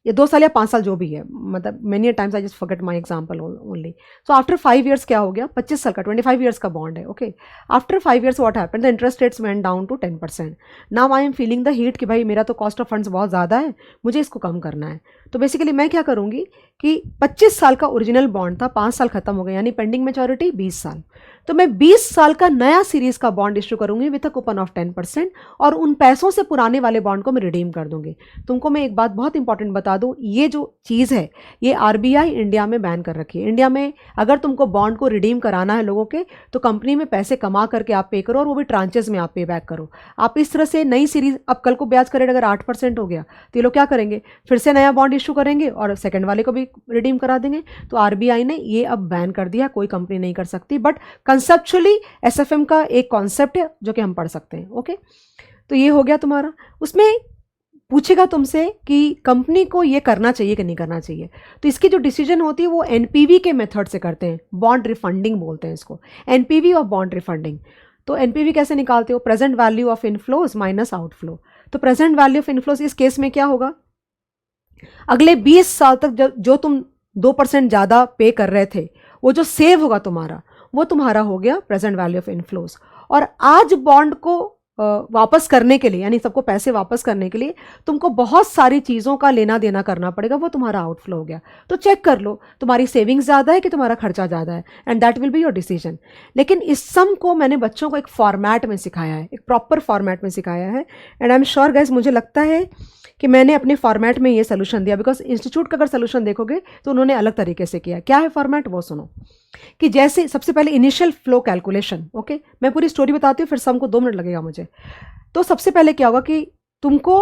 ये 2 साल या 5 साल जो भी है, मतलब many times I just forget my example only. So after 5 years क्या हो गया, 25 साल का 25 years का बॉन्ड है, okay. After 5 years what happened, the interest rates went down to 10%. Now I am feeling the heat कि भाई मेरा तो कॉस्ट ऑफ फंड्स बहुत ज़्यादा है, मुझे इसको कम करना है. तो बेसिकली मैं क्या करूँगी कि 25 साल का ओरिजिनल बॉन्ड था, 5 साल खत्म हो गया, यानी पेंडिंग मैच्योरिटी 20 साल. तो मैं 20 साल का नया सीरीज का बॉन्ड इशू करूंगी विथ अ कूपन ऑफ 10% और उन पैसों से पुराने वाले बॉन्ड को मैं रिडीम कर दूंगी. तुमको मैं एक बात बहुत इंपॉर्टेंट बता दूं, ये जो चीज़ है ये आरबीआई इंडिया में बैन कर रखी है. इंडिया में अगर तुमको बॉन्ड को रिडीम कराना है लोगों के, तो कंपनी में पैसे कमा करके आप पे करो और वो भी ट्रांचेस में आप पे बैक करो. आप इस तरह से नई सीरीज, अब कल को ब्याज का रेट अगर 8% हो गया तो ये लोग क्या करेंगे, फिर से नया बॉन्ड इशू करेंगे और सेकंड वाले को भी रिडीम करा देंगे. तो आरबीआई ने ये अब बैन कर दिया, कोई कंपनी नहीं कर सकती. बट कंसेप्चुअली एसएफएम का एक कॉन्सेप्ट है जो कि हम पढ़ सकते हैं, ओके. तो ये हो गया तुम्हारा. उसमें पूछेगा तुमसे कि कंपनी को ये करना चाहिए कि नहीं करना चाहिए. तो इसकी जो डिसीजन होती है वो एनपीवी के मेथड से करते हैं, बॉन्ड रिफंडिंग बोलते हैं इसको, एनपीवी और बॉन्ड रिफंडिंग. तो एनपीवी कैसे निकालते हो, present value of inflows minus outflow. तो प्रेजेंट वैल्यू ऑफ इनफ्लोज इस केस में क्या होगा, अगले 20 साल तक जो तुम 2% ज़्यादा पे कर रहे थे, वो जो सेव होगा तुम्हारा, वो तुम्हारा हो गया प्रेजेंट वैल्यू ऑफ इनफ्लोज. और आज बॉन्ड को वापस करने के लिए, यानी सबको पैसे वापस करने के लिए तुमको बहुत सारी चीज़ों का लेना देना करना पड़ेगा, वो तुम्हारा आउटफ्लो हो गया. तो चेक कर लो तुम्हारी सेविंग्स ज़्यादा है कि तुम्हारा खर्चा ज़्यादा है, and that will be your decision. लेकिन इस सम को मैंने बच्चों को एक फॉर्मेट में सिखाया है, एक प्रॉपर फॉर्मेट में सिखाया है. And I am sure guys, मुझे लगता है कि मैंने अपने फॉर्मेट में ये सोल्यूशन दिया, बिकॉज इंस्टीट्यूट का अगर सोल्यूशन देखोगे तो उन्होंने अलग तरीके से किया. क्या है फॉर्मेट, वो सुनो. कि जैसे सबसे पहले इनिशियल फ्लो कैलकुलेशन, ओके, मैं पूरी स्टोरी बताती हूँ, फिर सम को 2 मिनट लगेगा मुझे. तो सबसे पहले क्या होगा कि तुमको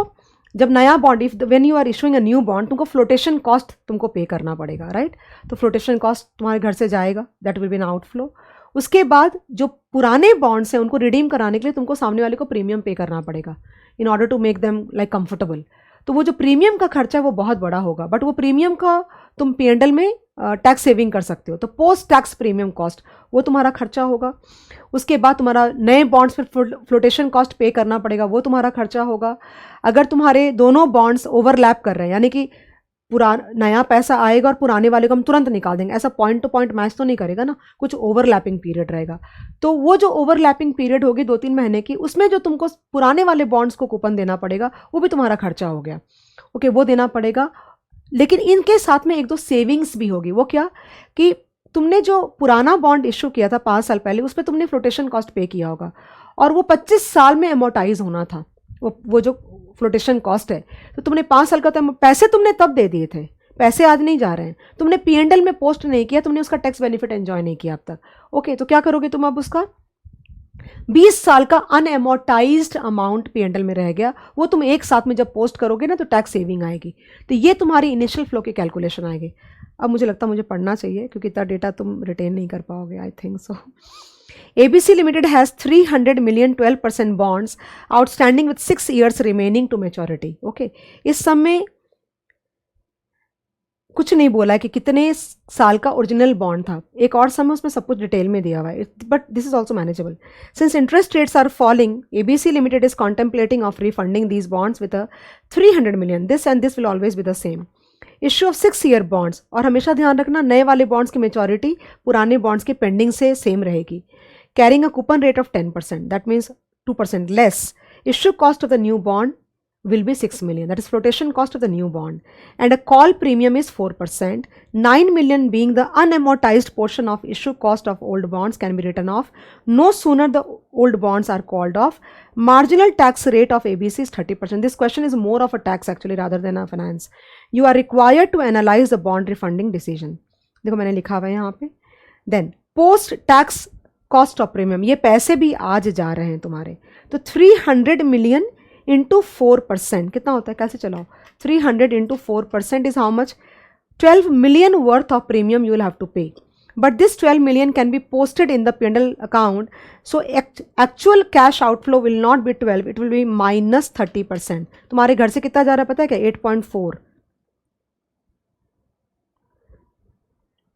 जब नया bond, if when you are issuing a new bond, तुमको फ्लोटेशन कॉस्ट तुमको पे करना पड़ेगा, राइट. तो फ्लोटेशन कॉस्ट तुम्हारे घर से जाएगा, that will B an outflow. उसके बाद जो पुराने बॉन्ड्स हैं उनको रिडीम कराने के लिए तुमको सामने वाले को प्रीमियम पे करना पड़ेगा in order to make them like comfortable. तो वो जो प्रीमियम का खर्चा है वो बहुत बड़ा होगा, बट वो प्रीमियम का तुम पीएनडल में टैक्स सेविंग कर सकते हो. तो पोस्ट टैक्स प्रीमियम कॉस्ट वो तुम्हारा खर्चा होगा. उसके बाद तुम्हारा नए बॉन्ड्स पर फ्लोटेशन कॉस्ट पे करना पड़ेगा, वो तुम्हारा खर्चा होगा. अगर तुम्हारे दोनों बॉन्ड्स ओवरलैप कर रहे हैं, यानी कि नया पैसा आएगा और पुराने वाले को हम तुरंत निकाल देंगे, ऐसा पॉइंट टू पॉइंट मैच तो नहीं करेगा ना, कुछ ओवरलैपिंग पीरियड रहेगा. तो वो जो ओवरलैपिंग पीरियड होगी 2-3 महीने की, उसमें जो तुमको पुराने वाले बॉन्ड्स को कूपन देना पड़ेगा, वो भी तुम्हारा खर्चा हो गया, ओके, वो देना पड़ेगा. लेकिन इनके साथ में 1-2 सेविंग्स भी होगी. वो क्या कि तुमने जो पुराना बॉन्ड इशू किया था 5 साल पहले, उस पर तुमने फ्लोटेशन कॉस्ट पे किया होगा और वो 25 साल में अमोर्टाइज होना था, वो जो फ्लोटेशन कॉस्ट है. तो तुमने 5 साल का तो पैसे तुमने तब दे दिए थे, पैसे आज नहीं जा रहे हैं, तुमने पीएनडल में पोस्ट नहीं किया, तुमने उसका टैक्स बेनिफिट एंजॉय नहीं किया अब तक, ओके. तो क्या करोगे तुम अब, उसका 20 साल का अनएमोर्टाइज्ड अमाउंट पीएनडल में रह गया, वो तुम एक साथ में जब पोस्ट करोगे ना तो टैक्स सेविंग आएगी. तो ये तुम्हारी इनिशियल फ्लो की कैलकुलेशन आएगी. अब मुझे लगता है मुझे पढ़ना चाहिए क्योंकि इतना डेटा तुम रिटेन नहीं कर पाओगे, I think so. ABC Limited has 300 million 12% bonds outstanding with 6 years remaining to maturity. Okay, इस समय कुछ नहीं बोला है कि कितने साल का ओरिजिनल बॉन्ड था. एक और समय उसमें सब कुछ डिटेल में दिया हुआ है, but this is also manageable. Since interest rates are falling, ABC Limited is contemplating of refunding these bonds with a 300 million. This and this will always be the same. Issue of 6-year bonds, और हमेशा ध्यान रखना नए वाले bonds की maturity पुराने bonds की pending से सेम रहेगी. Carrying a coupon rate of 10%, that means 2% less. Issue cost of the new bond will be 6 million, that is flotation cost of the new bond, and a call premium is 4%. 9 million being the unamortized portion of issue cost of old bonds can be written off no sooner the old bonds are called off. Marginal tax rate of ABC is 30%. This question is more of a tax actually rather than a finance. You are required to analyze the bond refunding decision. देखो मैंने लिखा हुआ है यहाँ पे. Then post tax cost of premium, ये पैसे भी आज जा रहे हैं तुम्हारे। तो 300 मिलियन इंटू 4% कितना होता है, कैसे चलाओ, 300 into 4% is how much, 12 million worth of premium you will have to pay. But this 12 million can be posted in the P&L account. So actual cash outflow will not be 12, it will be minus 30%. तुम्हारे घर से कितना जा रहा है पता है क्या, 8.4,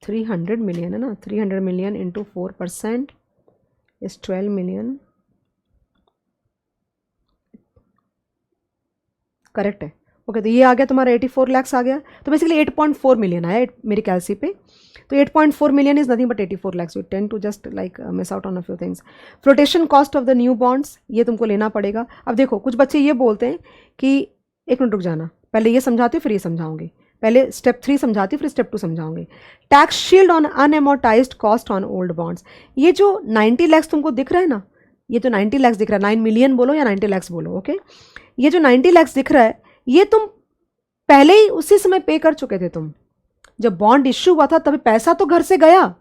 300 million है ना, 300 million into 4% is 12 million. Correct है, ओके। तो ये आ गया तुम्हारा 84 lakhs आ गया, तो बेसिकली 8.4 मिलियन आया मेरी कैलसी पे। तो 8.4 million is nothing but 84 lakhs। You tend to just like miss out on a few things. Flotation cost of the new bonds, ये तुमको लेना पड़ेगा। अब देखो कुछ बच्चे ये बोलते हैं कि एक मिनट रुक जाना, पहले ये समझाती हूँ फिर ये समझाऊंगी, पहले स्टेप 3 समझाती हूँ फिर स्टेप 2 समझाऊंगी। Tax shield on unamortised cost on old bonds, ये जो 90 lakhs तुमको दिख रहा है ना, ये जो 90 lakhs दिख रहा है, 9 मिलियन बोलो या 90 lakhs बोलो, ओके। ये जो 90 lakhs दिख रहा है ये तुम पहले ही उसी समय पे कर चुके थे। तुम जब बॉन्ड इश्यू हुआ था तभी पैसा तो घर से गया,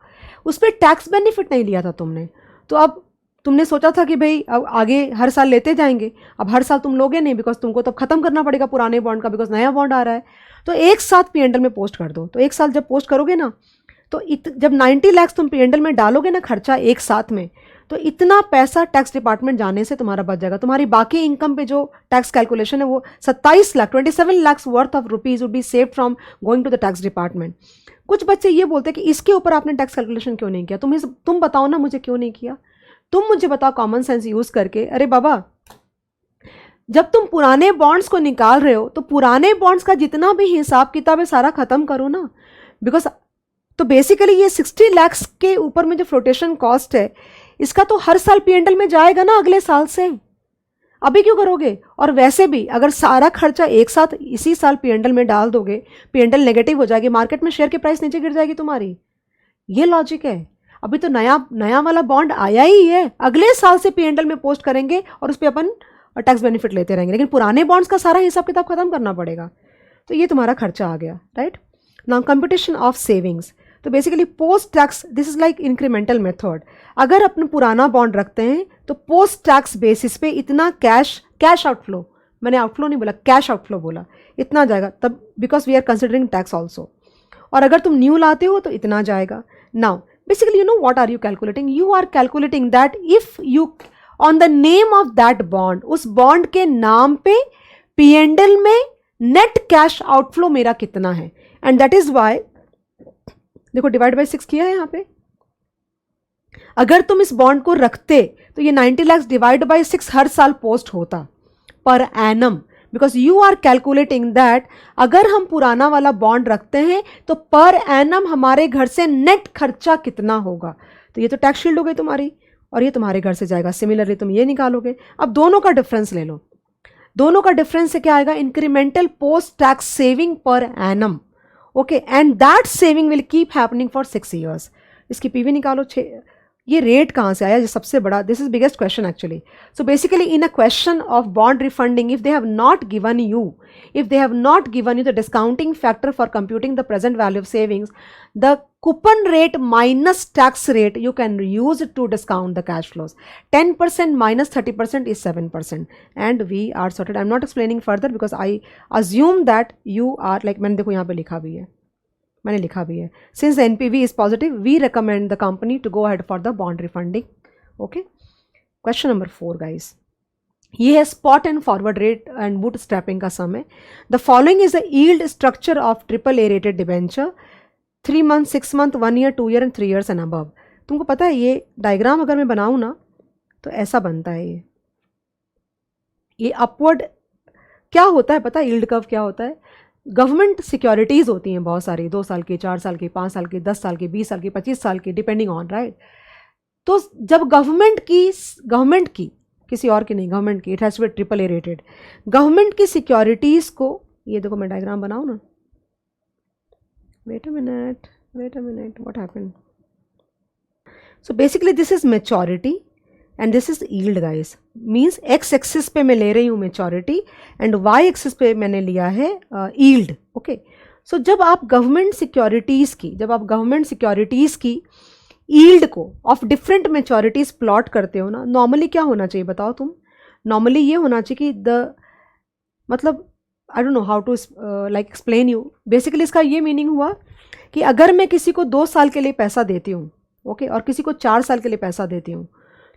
उस पर टैक्स बेनिफिट नहीं लिया था तुमने। तो अब तुमने सोचा था कि भाई अब आगे हर साल लेते जाएंगे, अब हर साल तुम लोगे नहीं, बिकॉज तुमको तब खत्म करना पड़ेगा पुराने बॉन्ड का, बिकॉज नया बॉन्ड आ रहा है। तो एक साथ P&L में पोस्ट कर दो। तो एक साल जब पोस्ट करोगे ना, तो जब 90 lakhs तुम P&L में डालोगे ना खर्चा एक साथ में, तो इतना पैसा टैक्स डिपार्टमेंट जाने से तुम्हारा बच जाएगा। तुम्हारी बाकी इनकम पे जो टैक्स कैलकुलेशन है वो 27 lakh 27 lakhs worth of rupees would be saved from going to the tax department. कुछ बच्चे ये बोलते हैं कि इसके ऊपर आपने टैक्स कैलकुलेशन क्यों नहीं किया। तुम बताओ ना मुझे क्यों नहीं किया, तुम मुझे बताओ कॉमन सेंस यूज करके। अरे बाबा, जब तुम पुराने बॉन्ड्स को निकाल रहे हो तो पुराने बॉन्ड्स का जितना भी हिसाब किताब है सारा खत्म करो ना, बिकॉज तो बेसिकली ये 60 lakhs के ऊपर में जो फ्लोटेशन कॉस्ट है इसका तो हर साल P&L में जाएगा ना अगले साल से, अभी क्यों करोगे। और वैसे भी अगर सारा खर्चा एक साथ इसी साल P&L में डाल दोगे, P&L नेगेटिव हो जाएगी, मार्केट में शेयर की प्राइस नीचे गिर जाएगी तुम्हारी। ये लॉजिक है। अभी तो नया वाला बॉन्ड आया ही है, अगले साल से P&L में पोस्ट करेंगे और उस पर अपन टैक्स बेनिफिट लेते रहेंगे, लेकिन पुराने बॉन्ड्स का सारा हिसाब किताब खत्म करना पड़ेगा। तो ये तुम्हारा खर्चा आ गया, right. Now computation of savings, तो basically post tax, this is like incremental method. अगर अपने पुराना बॉन्ड रखते हैं तो पोस्ट टैक्स बेसिस पे इतना कैश आउटफ्लो, मैंने आउटफ्लो नहीं बोला, कैश आउटफ्लो बोला, इतना जाएगा तब, because we are considering tax also. और अगर तुम न्यू लाते हो तो इतना जाएगा। Now basically you know what are you calculating, you are calculating that if you on the name of that bond, उस बॉन्ड के नाम पे P&L में नेट कैश आउटफ्लो मेरा कितना है, एंड दैट इज वाई देखो डिवाइड बाय 6 किया है यहाँ पे। अगर तुम इस बॉन्ड को रखते तो ये 90 lakhs डिवाइड बाय 6 हर साल पोस्ट होता per annum, because you are calculating that अगर हम पुराना वाला बॉन्ड रखते हैं तो पर एनम हमारे घर से नेट खर्चा कितना होगा। तो ये तो टैक्स शील्ड हो गई तुम्हारी, और ये तुम्हारे घर से जाएगा। सिमिलरली तुम ये निकालोगे। अब दोनों का डिफरेंस ले लो, दोनों का डिफरेंस से क्या आएगा, incremental post tax saving per annum, okay, and that saving will keep happening for 6 years। इसकी पीवी निकालो। ये रेट कहाँ से आया, ये सबसे बड़ा, this is biggest question actually. So basically in a question of bond refunding, if they have not given you the discounting factor for computing the present value of savings, the coupon rate minus tax rate you can use to discount the cash flows. 10% minus 30% is 7%, and we are sorted. I'm not explaining further because I assume that you are like, मैंने देखो यहाँ पे लिखा भी है, मैंने लिखा भी है, since the NPV is positive we recommend the company to go ahead for the bond refunding. Okay, question number 4 guys, ये है spot and forward rate and bootstrapping का सम है। The following is the yield structure of AAA rated debenture, 3 months, 6 months, 1 year, 2 year and 3 years and above। तुमको पता है ये diagram अगर मैं बनाऊँ ना तो ऐसा बनता है। ये अपवर्ड क्या होता है पता है, यील्ड कर्व क्या होता है, गवर्नमेंट सिक्योरिटीज़ होती हैं बहुत सारी, 2 साल की, 4 साल की, 5 साल की, 10 साल की, 20 साल की, 25 साल की, डिपेंडिंग ऑन, राइट। तो जब गवर्नमेंट की किसी और की नहीं, गवर्नमेंट की, it has to be AAA rated, government की सिक्योरिटीज़ को, ये देखो मैं डायग्राम बनाऊँ ना, wait a minute, what happened? So basically this is maturity and this is yield guys, means x axis पे मैं ले रही हूँ maturity and y axis पे मैंने लिया है yield, okay। So जब आप गवर्नमेंट सिक्योरिटीज़ की यील्ड को ऑफ डिफरेंट मेच्योरिटीज प्लॉट करते हो ना, नॉर्मली क्या होना चाहिए बताओ तुम? नॉर्मली ये होना चाहिए कि मतलब I don't know how to like explain you. Basically इसका ये मीनिंग हुआ कि अगर मैं किसी को 2 साल के लिए पैसा देती हूँ, ओके, और किसी को 4 साल के लिए पैसा देती हूँ,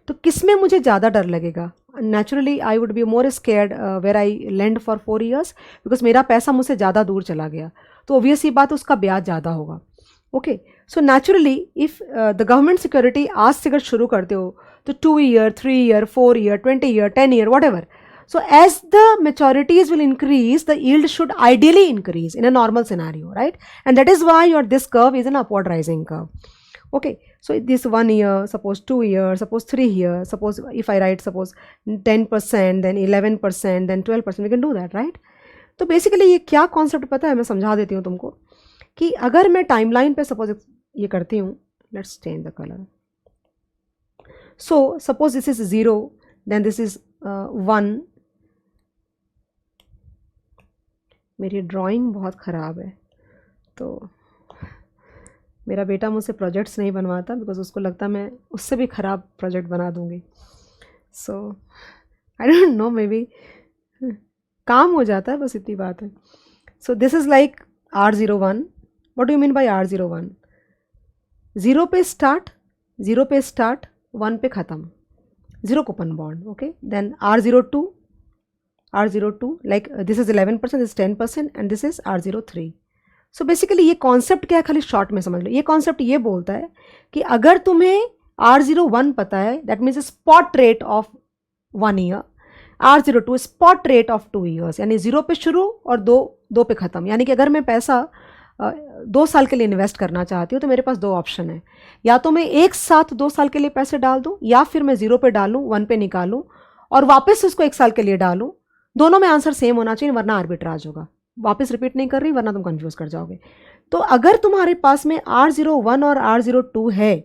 तो किस में मुझे ज़्यादा डर लगेगा? Naturally I would be more scared where I lend for 4 years, because मेरा पैसा मुझसे ज़्यादा दूर चला गया, तो ऑब्वियस ही बात उसका ब्याज ज़्यादा होगा। Okay, so naturally if the government security आज से अगर शुरू करते हो तो 2 year, 3 year, 4 year, 20 year, 10 year, whatever. So as the maturities will increase, the yield should ideally increase in a normal scenario, right? And that is why this curve is an upward rising curve. Okay, so this 1 year, suppose 2 years, suppose 3 years, suppose if I write suppose 10%, then 11%, then 12%, we can do that, right? तो basically ये क्या concept पता है, मैं समझा देती हूँ तुमको कि अगर मैं टाइमलाइन पे सपोज ये करती हूँ, let's change the colour. So suppose this is 0, then this is 1। मेरी ड्राइंग बहुत ख़राब है, तो मेरा बेटा मुझसे प्रोजेक्ट्स नहीं बनवाता बिकॉज उसको लगता मैं उससे भी ख़राब प्रोजेक्ट बना दूँगी। So I don't know, maybe काम हो जाता है, बस इतनी बात है। So this is like R01। What do you mean by R01? 0 पे स्टार्ट, 1 पे ख़त्म, 0 coupon bond, okay. Then R02 like this is 11%, this 10%, and this is R03। So basically ये कॉन्सेप्ट क्या है, खाली शॉर्ट में समझ लो। ये कॉन्सेप्ट ये बोलता है कि अगर तुम्हें R01 पता है, that means spot rate of 1 year, R02 spot rate of 2 years, यानी 0 पे शुरू और 2 पे ख़त्म। यानी कि अगर मैं पैसा 2 साल के लिए इन्वेस्ट करना चाहती हूँ तो मेरे पास 2 ऑप्शन है, या तो मैं एक साथ 2 साल के लिए पैसे डाल दूँ, या फिर मैं 0 पे डालूँ, 1 पे निकालूँ और वापस उसको 1 साल के लिए डालूँ। दोनों में आंसर सेम होना चाहिए, वरना आर्बिट्राज होगा। वापस रिपीट नहीं कर रही, वरना तुम कंफ्यूज कर जाओगे। तो अगर तुम्हारे पास में R01 और R02 है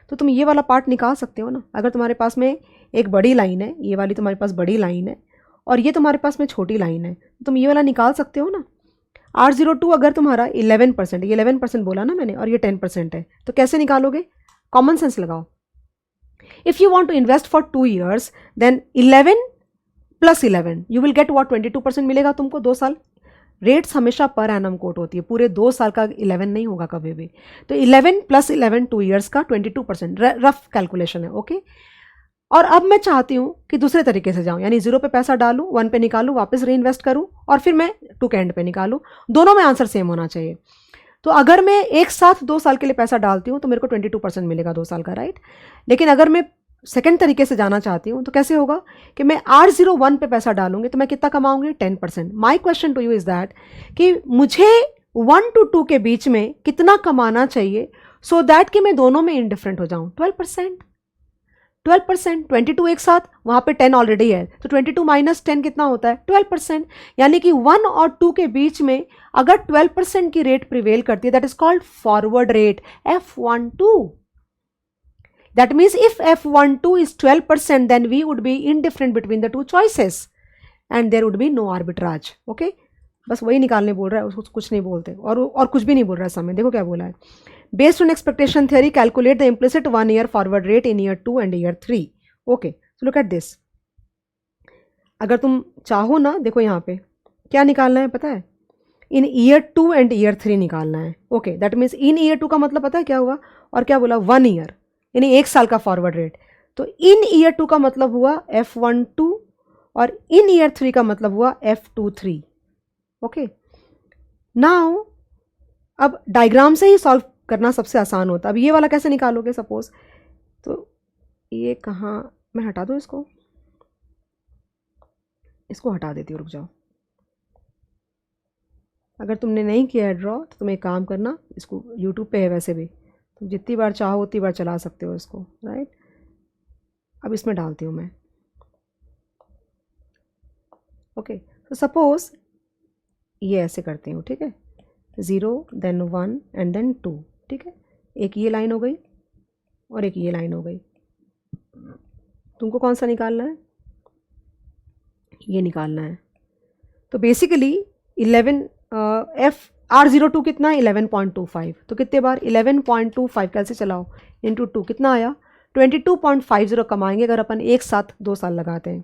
तो तुम ये वाला पार्ट निकाल सकते हो ना। अगर तुम्हारे पास में एक बड़ी लाइन है, ये वाली तुम्हारे पास बड़ी लाइन है, और ये तुम्हारे पास में छोटी लाइन है, तो तुम ये वाला निकाल सकते हो ना। R02 अगर तुम्हारा 11%, ये 11% बोला ना मैंने, और ये 10% है, तो कैसे निकालोगे? कॉमन सेंस लगाओ। If you want to invest for 2 years, then 11 + 11 you will get what 22% मिलेगा तुमको 2 साल। रेट्स हमेशा पर एनम कोट होती है, पूरे 2 साल का 11 नहीं होगा कभी भी। तो 11 + 11 2 years का 22%, रफ कैलकुलेशन है, ओके। और अब मैं चाहती हूँ कि दूसरे तरीके से जाऊँ, यानी 0 पे पैसा डालूँ, 1 पे निकालूँ, वापस री इन्वेस्ट करूँ, और फिर मैं 2 के एंड पे निकालूँ। दोनों में आंसर सेम होना चाहिए। तो अगर मैं एक साथ 2 साल के लिए पैसा डालती हूँ तो मेरे को 22% मिलेगा 2 साल का, राइट। लेकिन अगर मैं सेकंड तरीके से जाना चाहती हूँ तो कैसे होगा कि मैं R01 पे पैसा डालूंगी तो मैं कितना कमाऊंगी? 10%। My question to you is that कि मुझे 1 to 2 के बीच में कितना कमाना चाहिए सो दैट कि मैं दोनों में इंडिफरेंट हो जाऊँ? 12%। 22 एक साथ, वहाँ पे 10 ऑलरेडी है, तो 22 - 10 कितना होता है? 12%। यानी कि 1 और 2 के बीच में अगर 12% की रेट प्रिवेल करती है, that is called forward rate, F12। That means if F12 is 12%, then we would be indifferent between the two choices and there would be no arbitrage. Okay? बस वही निकालने बोल रहा है, उसको कुछ नहीं बोलते, और कुछ भी नहीं बोल रहा है समय। देखो क्या बोला है, based on expectation theory calculate the implicit 1 year forward rate in year 2 and year 3. Okay, so look at this. अगर तुम चाहो ना, देखो यहाँ पे क्या निकालना है पता है? इन year 2 and year 3 निकालना है। Okay, that means in year 2 का मतलब पता है क्या हुआ, और क्या बोला? 1 year, यानी 1 साल का फॉरवर्ड रेट। तो इन year 2 का मतलब हुआ F12 और इन year 3 का मतलब हुआ F23। ओके, नाउ अब डायग्राम से ही सॉल्व करना सबसे आसान होता है। अब ये वाला कैसे निकालोगे? सपोज तो ये कहाँ, मैं हटा दूँ इसको हटा देती हूँ, रुक जाओ। अगर तुमने नहीं किया है ड्रॉ तो तुम एक काम करना, इसको यूट्यूब पे है वैसे भी, तुम जितनी बार चाहो उतनी बार चला सकते हो इसको, राइट। अब इसमें डालती हूँ मैं। ओके, तो सपोज ये ऐसे करती हूँ, ठीक है, 0 then 1 and then 2, ठीक है। एक ये लाइन हो गई और एक ये लाइन हो गई। तुमको कौन सा निकालना है? ये निकालना है। तो बेसिकली 11 F R02 कितना 11.25, तो कितने बार 11.25 कैसे चलाओ इंटू 2 कितना आया 22.50 कमाएंगे अगर अपन एक साथ 2 साल लगाते हैं।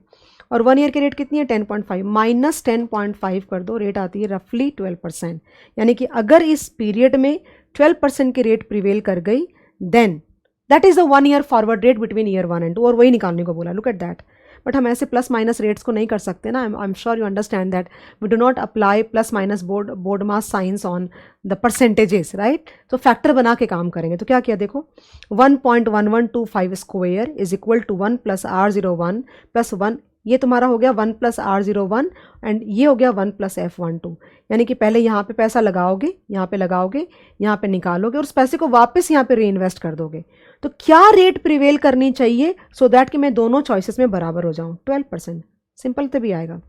और 1 ईयर की रेट कितनी है 10.5 माइनस 10.5 कर दो, रेट आती है रफली 12%। यानी कि अगर इस पीरियड में 12% की रेट प्रिवेल कर गई then that is the 1 year forward rate between year 1 and 2, और वही निकालने को बोला। Look at that. बट हम ऐसे प्लस माइनस रेट्स को नहीं कर सकते ना। I am sure you understand that we do not apply plus minus board mass science on the percentages, right. तो फैक्टर बना के काम करेंगे। तो क्या किया देखो 1.1125 square is equal to 1 plus R01 plus 1, ये तुम्हारा हो गया 1 प्लस R01 एंड ये हो गया 1 प्लस F12। यानी कि पहले यहाँ पे पैसा लगाओगे, यहाँ पे लगाओगे, यहाँ पे निकालोगे और उस पैसे को वापस यहाँ पे री इन्वेस्ट कर दोगे। तो क्या रेट प्रिवेल करनी चाहिए सो दैट कि मैं दोनों चॉइसेस में बराबर हो जाऊँ 12%। सिंपल तो भी आएगा।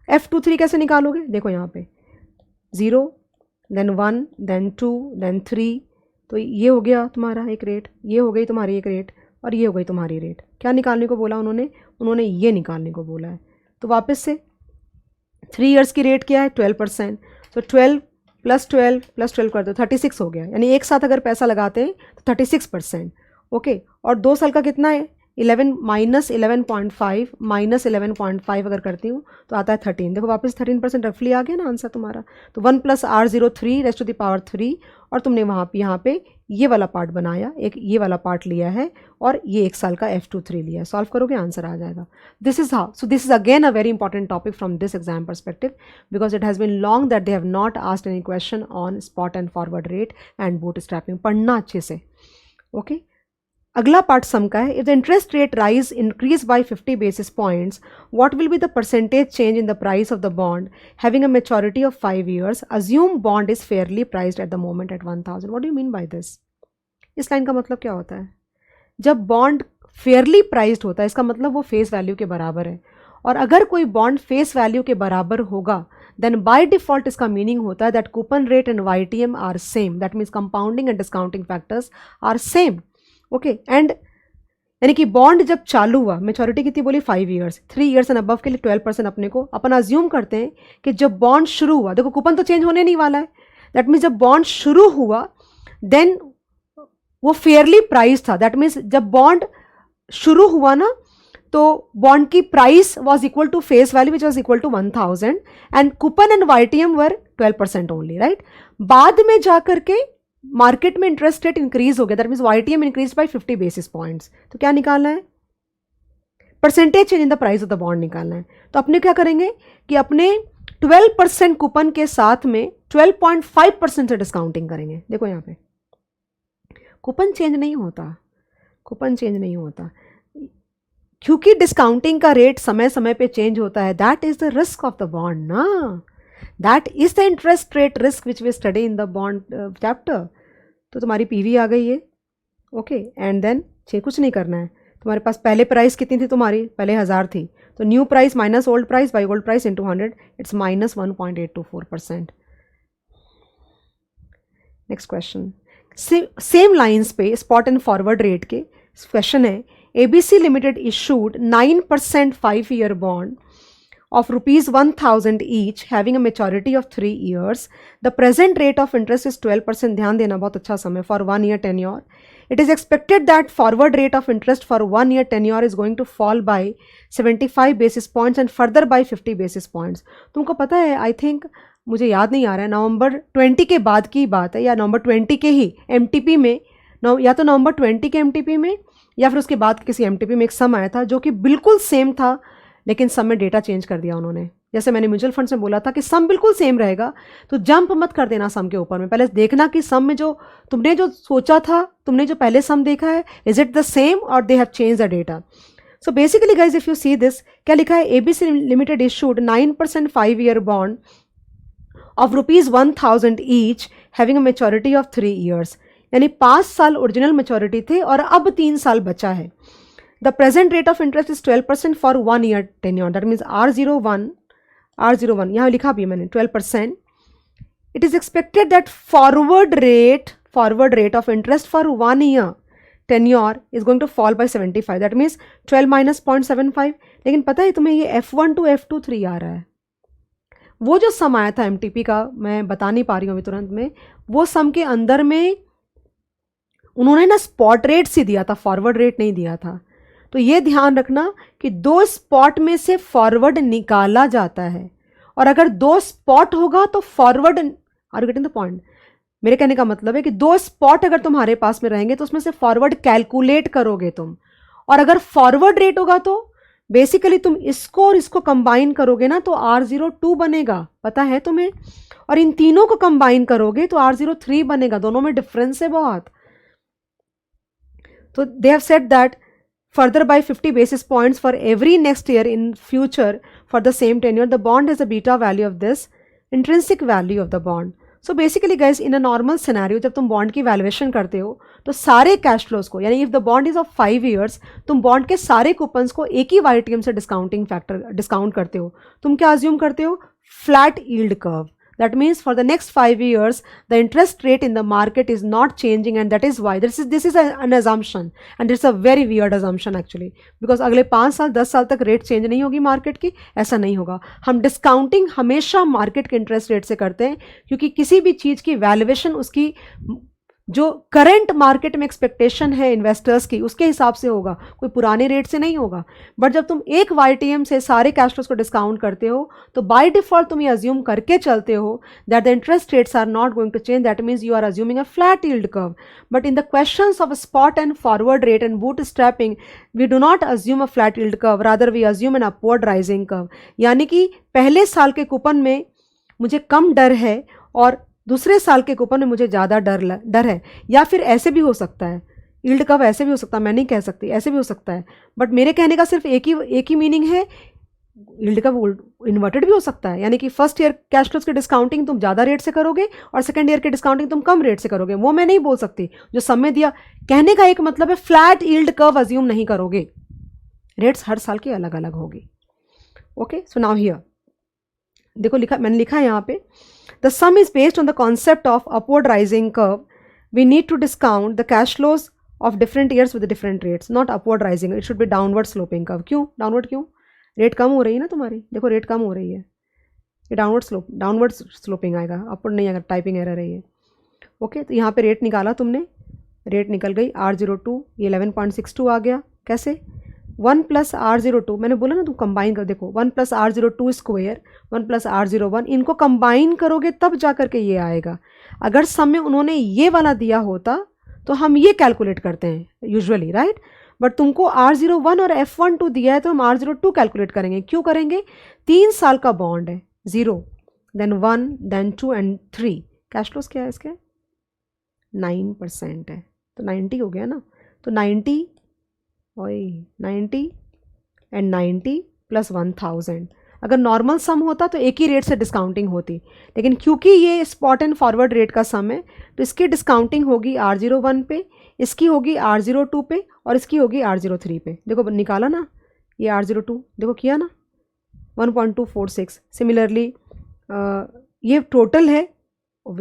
F23 कैसे निकालोगे देखो यहाँ पे 0 देन 1 देन 2 देन 3, तो ये हो गया तुम्हारा एक रेट, ये हो गई तुम्हारी एक रेट और ये हो गई तुम्हारी रेट। क्या निकालने को बोला उन्होंने ये निकालने को बोला है। तो वापस से 3 इयर्स की रेट क्या है 12%, तो 12 प्लस 12 कर दो 36 हो गया। यानी एक साथ अगर पैसा लगाते हैं तो 36%। ओके, और 2 साल का कितना है 11 माइनस 11.5 माइनस 11.5 अगर करती हूँ तो आता है 13। देखो वापस 13% रफली आ गया ना आंसर तुम्हारा। तो 1 plus R03 raised to the power 3, और तुमने वहाँ पे यहाँ पे ये वाला पार्ट बनाया, एक ये वाला पार्ट लिया है और ये 1 साल का F23 लिया है। सॉल्व करोगे आंसर आ जाएगा। This is how. So this is again a very important topic from this exam perspective because it has been long that they have not asked any question on spot and forward rate and bootstrapping. पढ़ना अच्छे से। Okay, अगला part sum का है। If the interest rate rise increase by 50 basis points, what will be the percentage change in the price of the bond having a maturity of 5 years? Assume bond is fairly priced at the moment at 1000. What do you mean by this? इस line का मतलब क्या होता है? जब bond Fairlie priced होता है इसका मतलब वो फेस वैल्यू के बराबर है, और अगर कोई बॉन्ड फेस वैल्यू के बराबर होगा देन बाय डिफॉल्ट इसका मीनिंग होता है that coupon rate and YTM are same. That means compounding and discounting factors are same. Okay, and यानी कि बॉन्ड जब चालू हुआ, मेच्योरिटी कितनी बोली 5 इयर्स, 3 इयर्स एंड अबव के लिए 12% अपने को अपन अज्यूम करते हैं कि जब बॉन्ड शुरू हुआ, देखो कूपन तो चेंज होने नहीं वाला है, दैट मीन्स जब बॉन्ड शुरू हुआ देन वो फेयरली प्राइस था। दैट मीन्स जब बॉन्ड शुरू हुआ ना तो बॉन्ड की price was equal to face value which was equal to 1000 and coupon and YTM were 12% only, right. बाद में जाकर के मार्केट में इंटरेस्ट रेट इंक्रीज हो गया, that means YTM increase by 50 basis points। तो क्या निकालना है? Percentage change in the price of the bond निकालना है। तो अपने क्या करेंगे कि अपने 12% कूपन के साथ में 12.5% से डिस्काउंटिंग करेंगे। देखो यहाँ पे कूपन चेंज नहीं होता, कूपन चेंज नहीं होता क्योंकि डिस्काउंटिंग का रेट समय समय पे चेंज होता है। That is the risk of the bond ना, that is the interest rate risk which we study in the bond chapter. तो तुम्हारी PV आ गई है। ओके, एंड देन कुछ नहीं करना है। तुम्हारे पास पहले प्राइस कितनी थी तुम्हारी, पहले 1000 थी, तो new price minus old price by old price into 100, it's minus 1.824%। Next question same lines पे स्पॉट एंड फॉरवर्ड रेट के क्वेश्चन है। ABC Limited issued 9% 5-year bond of rupees 1000 each having a maturity of 3 years. The present rate of interest is 12%. ध्यान देना, बहुत अच्छा समय, for 1 year tenure. It is expected that forward rate of interest for 1 year tenure is going to fall by 75 basis points and further by 50 basis points. तुमको पता है, I think मुझे याद नहीं आ रहा है, नवंबर 20 के बाद की बात है या नवंबर 20 के ही MTP में, या तो नवंबर 20 के MTP में या फिर उसके बाद किसी MTP में एक सम आया था जो कि बिल्कुल सेम था, लेकिन सम में डेटा चेंज कर दिया उन्होंने। जैसे मैंने म्यूचुअल फंड्स में बोला था कि सम बिल्कुल सेम रहेगा, तो जंप मत कर देना सम के ऊपर में, पहले देखना कि सम में जो तुमने जो सोचा था, तुमने जो पहले सम देखा है, इज इट द सेम और they have change the data. So basically guys if you see this, क्या लिखा है, ABC Limited issued 9% 5-year bond of rupees 1000 each having a maturity of 3 years। यानी 5 साल ओरिजिनल मेच्योरिटी थे और अब 3 साल बचा है। The present rate of interest is 12% for 1 year tenure, that means R01 यहाँ लिखा भी मैंने 12%। It is expected that forward rate of interest for 1 year tenure is going to fall by 75, that means 12 minus 0.75। लेकिन पता है तुम्हें ये F1 to F23 आ रहा है, वो जो सम आया था MTP का, मैं बता नहीं पा रही हूँ अभी तुरंत में, वो सम के अंदर में उन्होंने ना स्पॉट रेट ही दिया था, फॉरवर्ड रेट नहीं दिया था। तो ये ध्यान रखना कि 2 स्पॉट में से फॉरवर्ड निकाला जाता है, और अगर 2 स्पॉट होगा तो forward, are you getting the point? मेरे कहने का मतलब है कि 2 स्पॉट अगर तुम्हारे पास में रहेंगे तो उसमें से फॉरवर्ड कैलकुलेट करोगे तुम, और अगर फॉरवर्ड रेट होगा तो बेसिकली तुम इसको और इसको कंबाइन करोगे ना तो R02 बनेगा, पता है तुम्हें? और इन तीनों को कंबाइन करोगे तो R03 बनेगा, दोनों में डिफरेंस है बहुत। तो they have said that further by 50 basis points for every next year in future for the same tenure, the bond has a beta value of this intrinsic value of the bond. So basically guys, in a normal scenario जब तुम bond की valuation करते हो तो सारे cash flows को, यानी if the bond is of 5 years, तुम बॉन्ड के सारे कूपन्स को एक ही YTM से डिस्काउंटिंग फैक्टर डिस्काउंट करते हो। तुम क्या अज्यूम करते हो? Flat yield curve. That means for the next 5 years, the interest rate in the market is not changing, and that is why this is an assumption, and it's a very weird assumption actually, because अगले 5 साल 10 साल तक rate change नहीं होगी market की, ऐसा नहीं होगा। हम डिस्काउंटिंग हमेशा मार्केट के इंटरेस्ट रेट से करते हैं, क्योंकि किसी भी चीज़ की वैल्यूएशन उसकी जो करंट मार्केट में एक्सपेक्टेशन है इन्वेस्टर्स की, उसके हिसाब से होगा, कोई पुराने रेट से नहीं होगा। बट जब तुम एक YTM से सारे कैश फ्लोज को डिस्काउंट करते हो तो बाय डिफॉल्ट तुम ये अज्यूम करके चलते हो that the interest rates are not going to change, that means you are assuming a flat yield curve. But in the questions of spot and forward rate and bootstrapping, we do not assume a flat yield curve, rather we assume an upward rising curve. यानी कि पहले साल के coupon में मुझे कम डर है और दूसरे साल के कूपन में मुझे ज़्यादा डर है, या फिर ऐसे भी हो सकता है, यील्ड कर्व ऐसे भी हो सकता है, मैं नहीं कह सकती, ऐसे भी हो सकता है। बट मेरे कहने का सिर्फ एक ही मीनिंग है, यील्ड कर्व इन्वर्टेड भी हो सकता है, यानी कि फर्स्ट ईयर कैश फ्लोज की डिस्काउंटिंग तुम ज़्यादा रेट से करोगे और सेकंड ईयर की डिस्काउंटिंग तुम कम रेट से करोगे, वो मैं नहीं बोल सकती। जो समय दिया, कहने का एक मतलब है फ्लैट यील्ड कर्व अज्यूम नहीं करोगे, रेट्स हर साल की अलग अलग होगी। ओके, सो नाउ हियर देखो मैंने लिखा है यहाँ पे, the sum is based on the concept of upward rising curve. We need to discount the cash flows of different years with different rates, not upward rising, it should be downward sloping curve. क्यों downward? क्यों? Rate कम हो रही है ना तुम्हारी, देखो rate कम हो रही है, ये डाउनवर्ड स्लोपिंग आएगा, अपवर्ड नहीं आएगा, टाइपिंग एरर है ये। ओके, तो यहाँ पे रेट निकाला तुमने, रेट निकल गई R02, ये 11.62 आ गया। कैसे? 1 + R02, मैंने बोला ना तुम कंबाइन कर, देखो 1 + R02 स्क्वायर 1 + R01, इनको कंबाइन करोगे तब जा करके ये आएगा। अगर सम में उन्होंने ये वाला दिया होता तो हम ये कैलकुलेट करते हैं यूजुअली, राइट? बट तुमको R01 और F12 दिया है तो हम R02 कैलकुलेट करेंगे। क्यों करेंगे? 3 साल का बॉन्ड है, 0 then 1 then 2 and 3। Cash flows क्या है इसके? 9% है, तो 90 हो गया ना, तो 90 एंड 90 + 1000। अगर नॉर्मल सम होता तो एक ही रेट से डिस्काउंटिंग होती, लेकिन क्योंकि ये स्पॉट एंड फॉरवर्ड रेट का सम है तो इसकी डिस्काउंटिंग होगी R01 पे, इसकी होगी R02 पे, और इसकी होगी R03 पे। देखो निकाला ना, ये R02 देखो किया ना, 1.246। सिमिलरली ये टोटल है।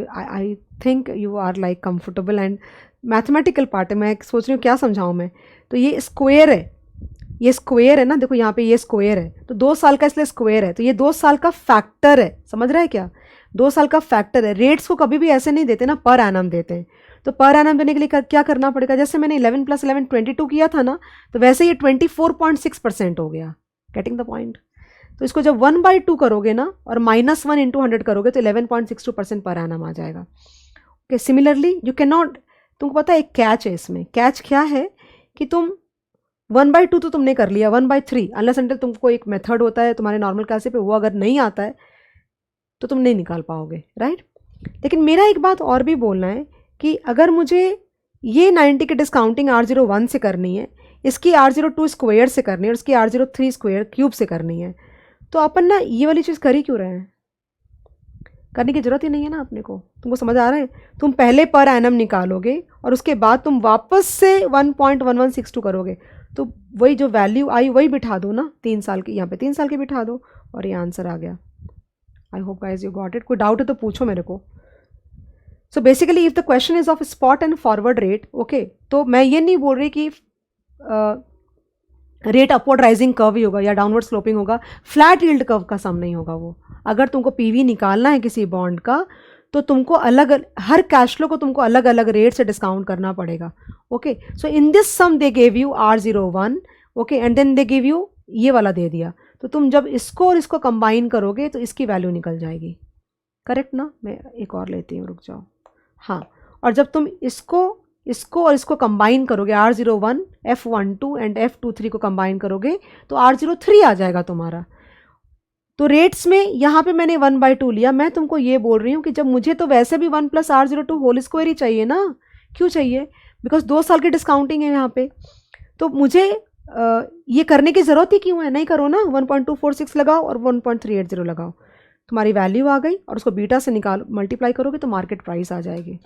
I think you are like comfortable and mathematical part है, मैं सोच रही हूँ क्या समझाऊँ मैं। तो ये स्क्वायर है, ये स्क्वायर है ना, देखो यहाँ पे ये स्क्वायर है, तो 2 साल का इसलिए स्क्वायर है, तो ये 2 साल का फैक्टर है, समझ रहा है क्या? 2 साल का फैक्टर है। रेट्स को कभी भी ऐसे नहीं देते ना, पर एनम देते हैं। तो पर एनम देने के लिए क्या करना पड़ेगा? जैसे मैंने 11 + 11 22 किया था ना, तो वैसे ये 24.6% हो गया। Getting the point? तो इसको जब 1/2 करोगे ना और -1 × 100 करोगे तो 11.62% पर एनम आ जाएगा। Okay, similarly you can not, तुमको पता है एक कैच है इसमें। कैच क्या है कि तुम 1/2 तो तुमने कर लिया, 1/3 अनलेस अनटिल तुमको एक मेथड होता है तुम्हारे नॉर्मल क्लासे पे, वो अगर नहीं आता है तो तुम नहीं निकाल पाओगे, राइट? लेकिन मेरा एक बात और भी बोलना है कि अगर मुझे ये 90 की डिस्काउंटिंग R01 से करनी है, इसकी R02 स्क्वायर से करनी है और इसकी R03 स्क्वायर क्यूब से करनी है, तो अपन ना ये वाली चीज़ कर ही क्यों रहे हैं? करने की जरूरत ही नहीं है ना अपने को। तुमको समझ आ रहा है? तुम पहले पर एनम निकालोगे और उसके बाद तुम वापस से 1.1162 करोगे, तो वही जो वैल्यू आई वही बिठा दो ना, 3 साल की, यहाँ पे 3 साल की बिठा दो और ये आंसर आ गया। I hope guys you got it. कोई डाउट है तो पूछो मेरे को। So basically if the question is of spot and forward rate, okay, तो मैं ये नहीं बोल रही कि रेट अपवर्ड राइजिंग कर्व ही होगा या डाउनवर्ड स्लोपिंग होगा, फ्लैट यील्ड कर्व का सम नहीं होगा वो। अगर तुमको पीवी निकालना है किसी बॉन्ड का तो तुमको अलग, हर कैश फ्लो को तुमको अलग अलग रेट से डिस्काउंट करना पड़ेगा। Okay, so in this sum they gave you R01, okay, and then they give you ये वाला दे दिया, तो तुम जब इसको और इसको कंबाइन करोगे तो इसकी वैल्यू निकल जाएगी, करेक्ट ना? मैं एक और लेती हूँ, रुक जाओ। हाँ, और जब तुम इसको और इसको कंबाइन करोगे, R01 F12 एंड F23 को कंबाइन करोगे तो R03 आ जाएगा तुम्हारा। तो रेट्स में यहाँ पे मैंने 1/2 लिया। मैं तुमको ये बोल रही हूँ कि जब मुझे तो वैसे भी 1 + R02 होल स्क्वायर ही चाहिए ना, क्यों चाहिए? बिकॉज 2 साल की डिस्काउंटिंग है यहाँ पे, तो मुझे ये करने की ज़रूरत ही क्यों है? नहीं करो ना, 1.246 लगाओ और 1.380 लगाओ, तुम्हारी वैल्यू आ गई, और उसको बीटा से निकाल मल्टीप्लाई करोगे तो मार्केट प्राइस आ जाएगी।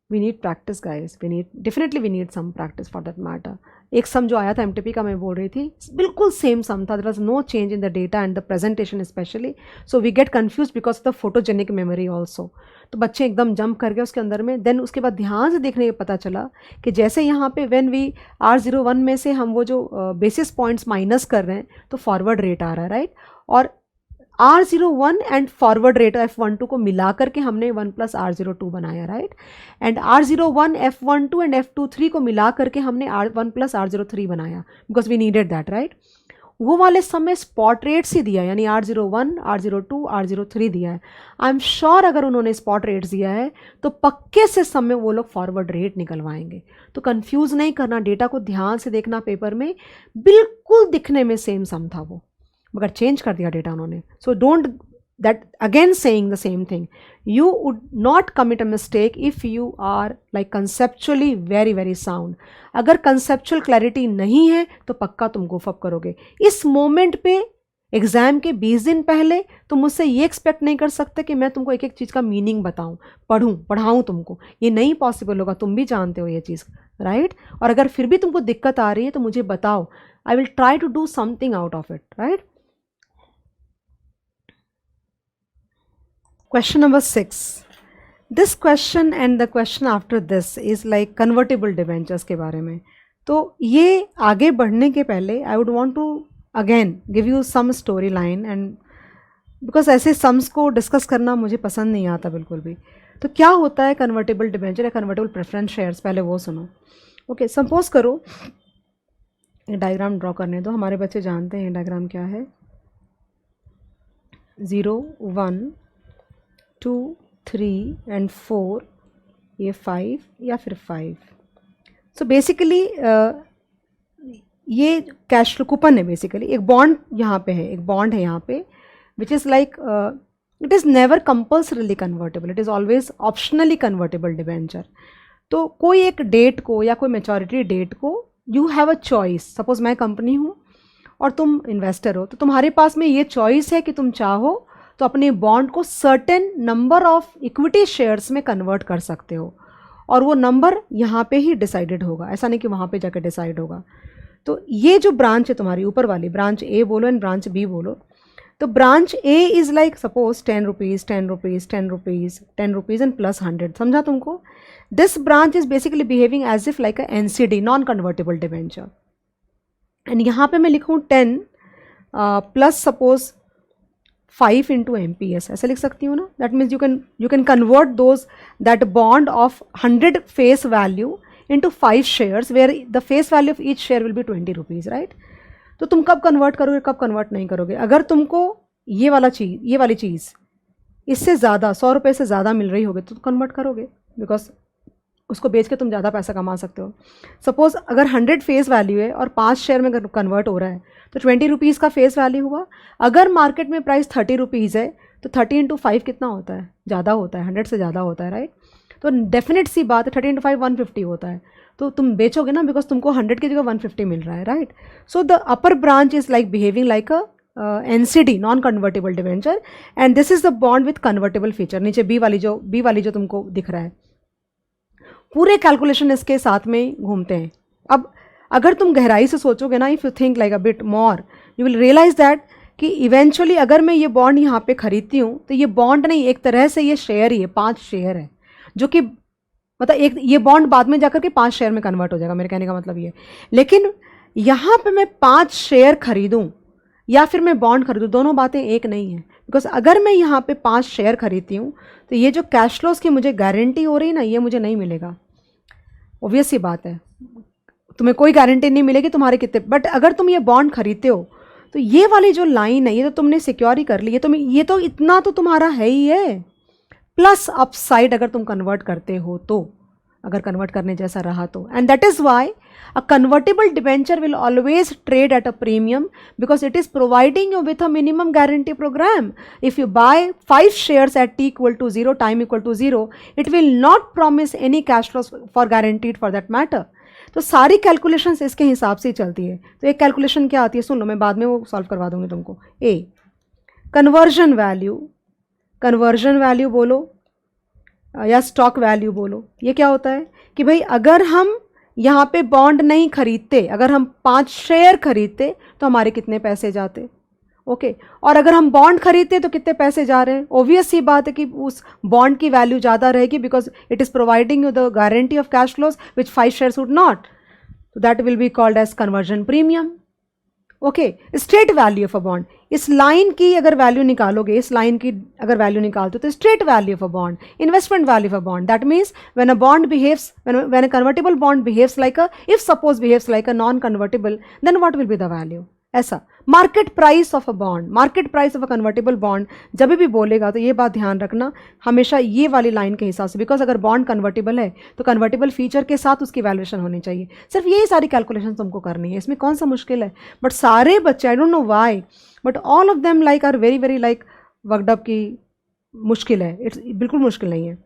We need practice guys, definitely we need some practice for that matter. एक सम जो आया था MTP का, मैं बोल रही थी, बिल्कुल सेम सम था, there was no change in the data and the presentation specially, so we get confuse because of the photogenic memory also. तो बच्चे एकदम जंप कर गए उसके अंदर में। देन उसके बाद ध्यान से देखने के पता चला कि जैसे यहाँ पे व्हेन वी R01 में से हम वो जो बेसिस पॉइंट्स माइनस कर रहे हैं तो फॉरवर्ड रेट आ रहा है, राइट? और R01 and forward rate F12 को मिला करके हमने 1 + R02 बनाया, right? And R01 F12 and F23 को मिला करके हमने 1 + R03 बनाया, because we needed that, right? वो वाले सब में स्पॉट रेट्स ही दिया, यानी R01, R02, R03 दिया है। आई एम श्योर अगर उन्होंने स्पॉट रेट्स दिया है तो पक्के से सब में वो लोग फॉरवर्ड रेट निकलवाएंगे। तो कंफ्यूज नहीं करना, डेटा को ध्यान से देखना, पेपर में बिल्कुल दिखने में सेम सम था वो, मगर चेंज कर दिया डेटा उन्होंने। So don't that again saying the same thing, you would not commit a mistake if you are like conceptually very sound. अगर conceptual clarity नहीं है तो पक्का तुम go up करोगे। इस मोमेंट पे एग्जाम के 20 दिन पहले तुम मुझसे ये एक्सपेक्ट नहीं कर सकते कि मैं तुमको एक एक चीज़ का मीनिंग बताऊं, पढ़ाऊं तुमको, ये नहीं पॉसिबल होगा, तुम भी जानते हो ये चीज़, राइट? और अगर फिर भी तुमको दिक्कत आ रही है तो मुझे बताओ, I will try to do something out of it, right? Question number 6. This question and the question after this is like convertible debentures के बारे में। तो ये आगे बढ़ने के पहले I would want to again give you some storyline, and because ऐसे सम्स को डिस्कस करना मुझे पसंद नहीं आता बिल्कुल भी। तो क्या होता है कन्वर्टेबल डिबेंचर या कन्वर्टेबल प्रेफरेंस शेयर्स, पहले वो सुनो। ओके, सपोज करो, डायग्राम ड्रॉ करने दो, हमारे बच्चे जानते हैं डायग्राम क्या है। 0, 1, 2, 3 एंड 4, ये 5 या फिर 5। सो बेसिकली ये कैश फ्लो कूपन है, बेसिकली एक बॉन्ड यहाँ पे है, एक बॉन्ड है यहाँ पे, which is like it is never compulsorily convertible, it is always optionally convertible debenture. तो कोई एक डेट को या कोई मेचोरिटी डेट को you have a choice. Suppose मैं कंपनी हूँ और तुम इन्वेस्टर हो, तो तुम्हारे पास में ये चॉइस है कि तुम चाहो तो अपने बॉन्ड को certain number of equity shares में कन्वर्ट कर सकते हो, और वो नंबर यहाँ पे ही डिसाइडेड होगा, ऐसा नहीं कि वहाँ पे जाकर डिसाइड होगा। तो ये जो ब्रांच है तुम्हारी ऊपर वाली, ब्रांच ए बोलो एंड ब्रांच बी बोलो, तो branch A is like suppose 10 rupees 10 rupees 10 rupees 10 rupees and plus 100, समझा तुमको? This branch is basically behaving as if like a NCD, non convertible debenture. And यहाँ पे मैं लिखूँ 10 प्लस सपोज 5 into MPS, ऐसे लिख सकती हूँ ना। That means you can convert those that bond of 100 face value into 5 shares where the face value of each share will be 20 rupees, right? तो तुम कब कन्वर्ट करोगे, कब कन्वर्ट नहीं करोगे? अगर तुमको ये वाली चीज़ इससे ज़्यादा 100 रुपये से ज़्यादा मिल रही होगी तो कन्वर्ट करोगे, बिकॉज उसको बेच के तुम ज़्यादा पैसा कमा सकते हो। सपोज अगर 100 फेस वैल्यू है और 5 शेयर में कन्वर्ट हो रहा है तो 20 रुपीज़ का फेस वैल्यू हुआ। अगर मार्केट में प्राइस 30 रुपीज़ है तो 30 into 5 कितना होता है? ज़्यादा होता है, 100 से ज़्यादा होता है, राइट? तो डेफिनेट सी बात है 30 into 5 150 होता है, तो तुम बेचोगे ना, बिकॉज तुमको 100 की जगह 150 मिल रहा है, right? So the upper branch is like behaving like a NCD, non convertible debenture, and this is the bond with convertible feature. नीचे बी वाली जो तुमको दिख रहा है, पूरे कैलकुलेशन इसके साथ में घूमते हैं। अब अगर तुम गहराई से सोचोगे ना, if you think like a bit more, you will realize that कि इवेंचुअली अगर मैं ये बॉन्ड यहाँ पे खरीदती हूँ तो ये बॉन्ड नहीं, एक तरह से ये शेयर ही है, 5 शेयर है, जो कि मतलब एक ये बॉन्ड बाद में जाकर के 5 शेयर में कन्वर्ट हो जाएगा, मेरे कहने का मतलब ये। लेकिन यहाँ पे मैं 5 शेयर खरीदूँ या फिर मैं बॉन्ड खरीदूँ, दोनों बातें एक नहीं है। बिकॉज अगर मैं यहाँ पे 5 शेयर खरीदती हूँ तो ये जो कैश फ्लोज की मुझे गारंटी हो रही है ना, ये मुझे नहीं मिलेगा। ऑब्वियस सी बात है, तुम्हें कोई गारंटी नहीं मिलेगी तुम्हारे कितने। बट अगर तुम ये बॉन्ड खरीदते हो तो ये वाली जो लाइन है ये तो तुमने सिक्योर ही कर ली है, ये तो इतना तो तुम्हारा है ही है, प्लस अपसाइड अगर तुम कन्वर्ट करते हो तो, अगर कन्वर्ट करने जैसा रहा तो। And that is why a convertible debenture will always trade at a premium because it is providing you with a minimum guarantee program. If you buy 5 shares at t equal to 0 time equal to 0 it will not promise any cash flows for guaranteed for that matter. तो सारी calculations इसके हिसाब से ही चलती है। तो एक calculation क्या आती है सुन लो, मैं बाद में वो सॉल्व करवा दूंगी तुमको। ए कन्वर्जन वैल्यू, कन्वर्जन वैल्यू बोलो या स्टॉक वैल्यू बोलो, ये क्या होता है कि भाई अगर हम यहाँ पे बॉन्ड नहीं खरीदते, अगर हम 5 शेयर खरीदते तो हमारे कितने पैसे जाते, ओके और अगर हम बॉन्ड खरीदते तो कितने पैसे जा रहे हैं। ऑब्वियस सी बात है कि उस बॉन्ड की वैल्यू ज़्यादा रहेगी because it is providing you the guarantee of cash flows which 5 shares would not, तो that will be called as conversion premium. Okay straight value of a bond, इस लाइन की अगर वैल्यू निकालोगे, इस line की अगर वैल्यू निकालते हो तो straight value of a bond, investment value of a bond, that means when a bond behaves, when a convertible bond behaves like a, if suppose behaves like a non convertible, then what will be the value. ऐसा market price of a bond, market price of a convertible bond जब भी बोलेगा तो ये बात ध्यान रखना हमेशा ये वाली लाइन के हिसाब से, बिकॉज अगर बॉन्ड कन्वर्टेबल है तो कन्वर्टेबल फीचर के साथ उसकी वैल्यूएशन होनी चाहिए। सिर्फ यही सारी कैलकुलेशन तुमको करनी है, इसमें कौन सा मुश्किल है। बट सारे बच्चे, I don't know why, but all of them like are very very like worked up की मुश्किल है, इट्स बिल्कुल मुश्किल नहीं है।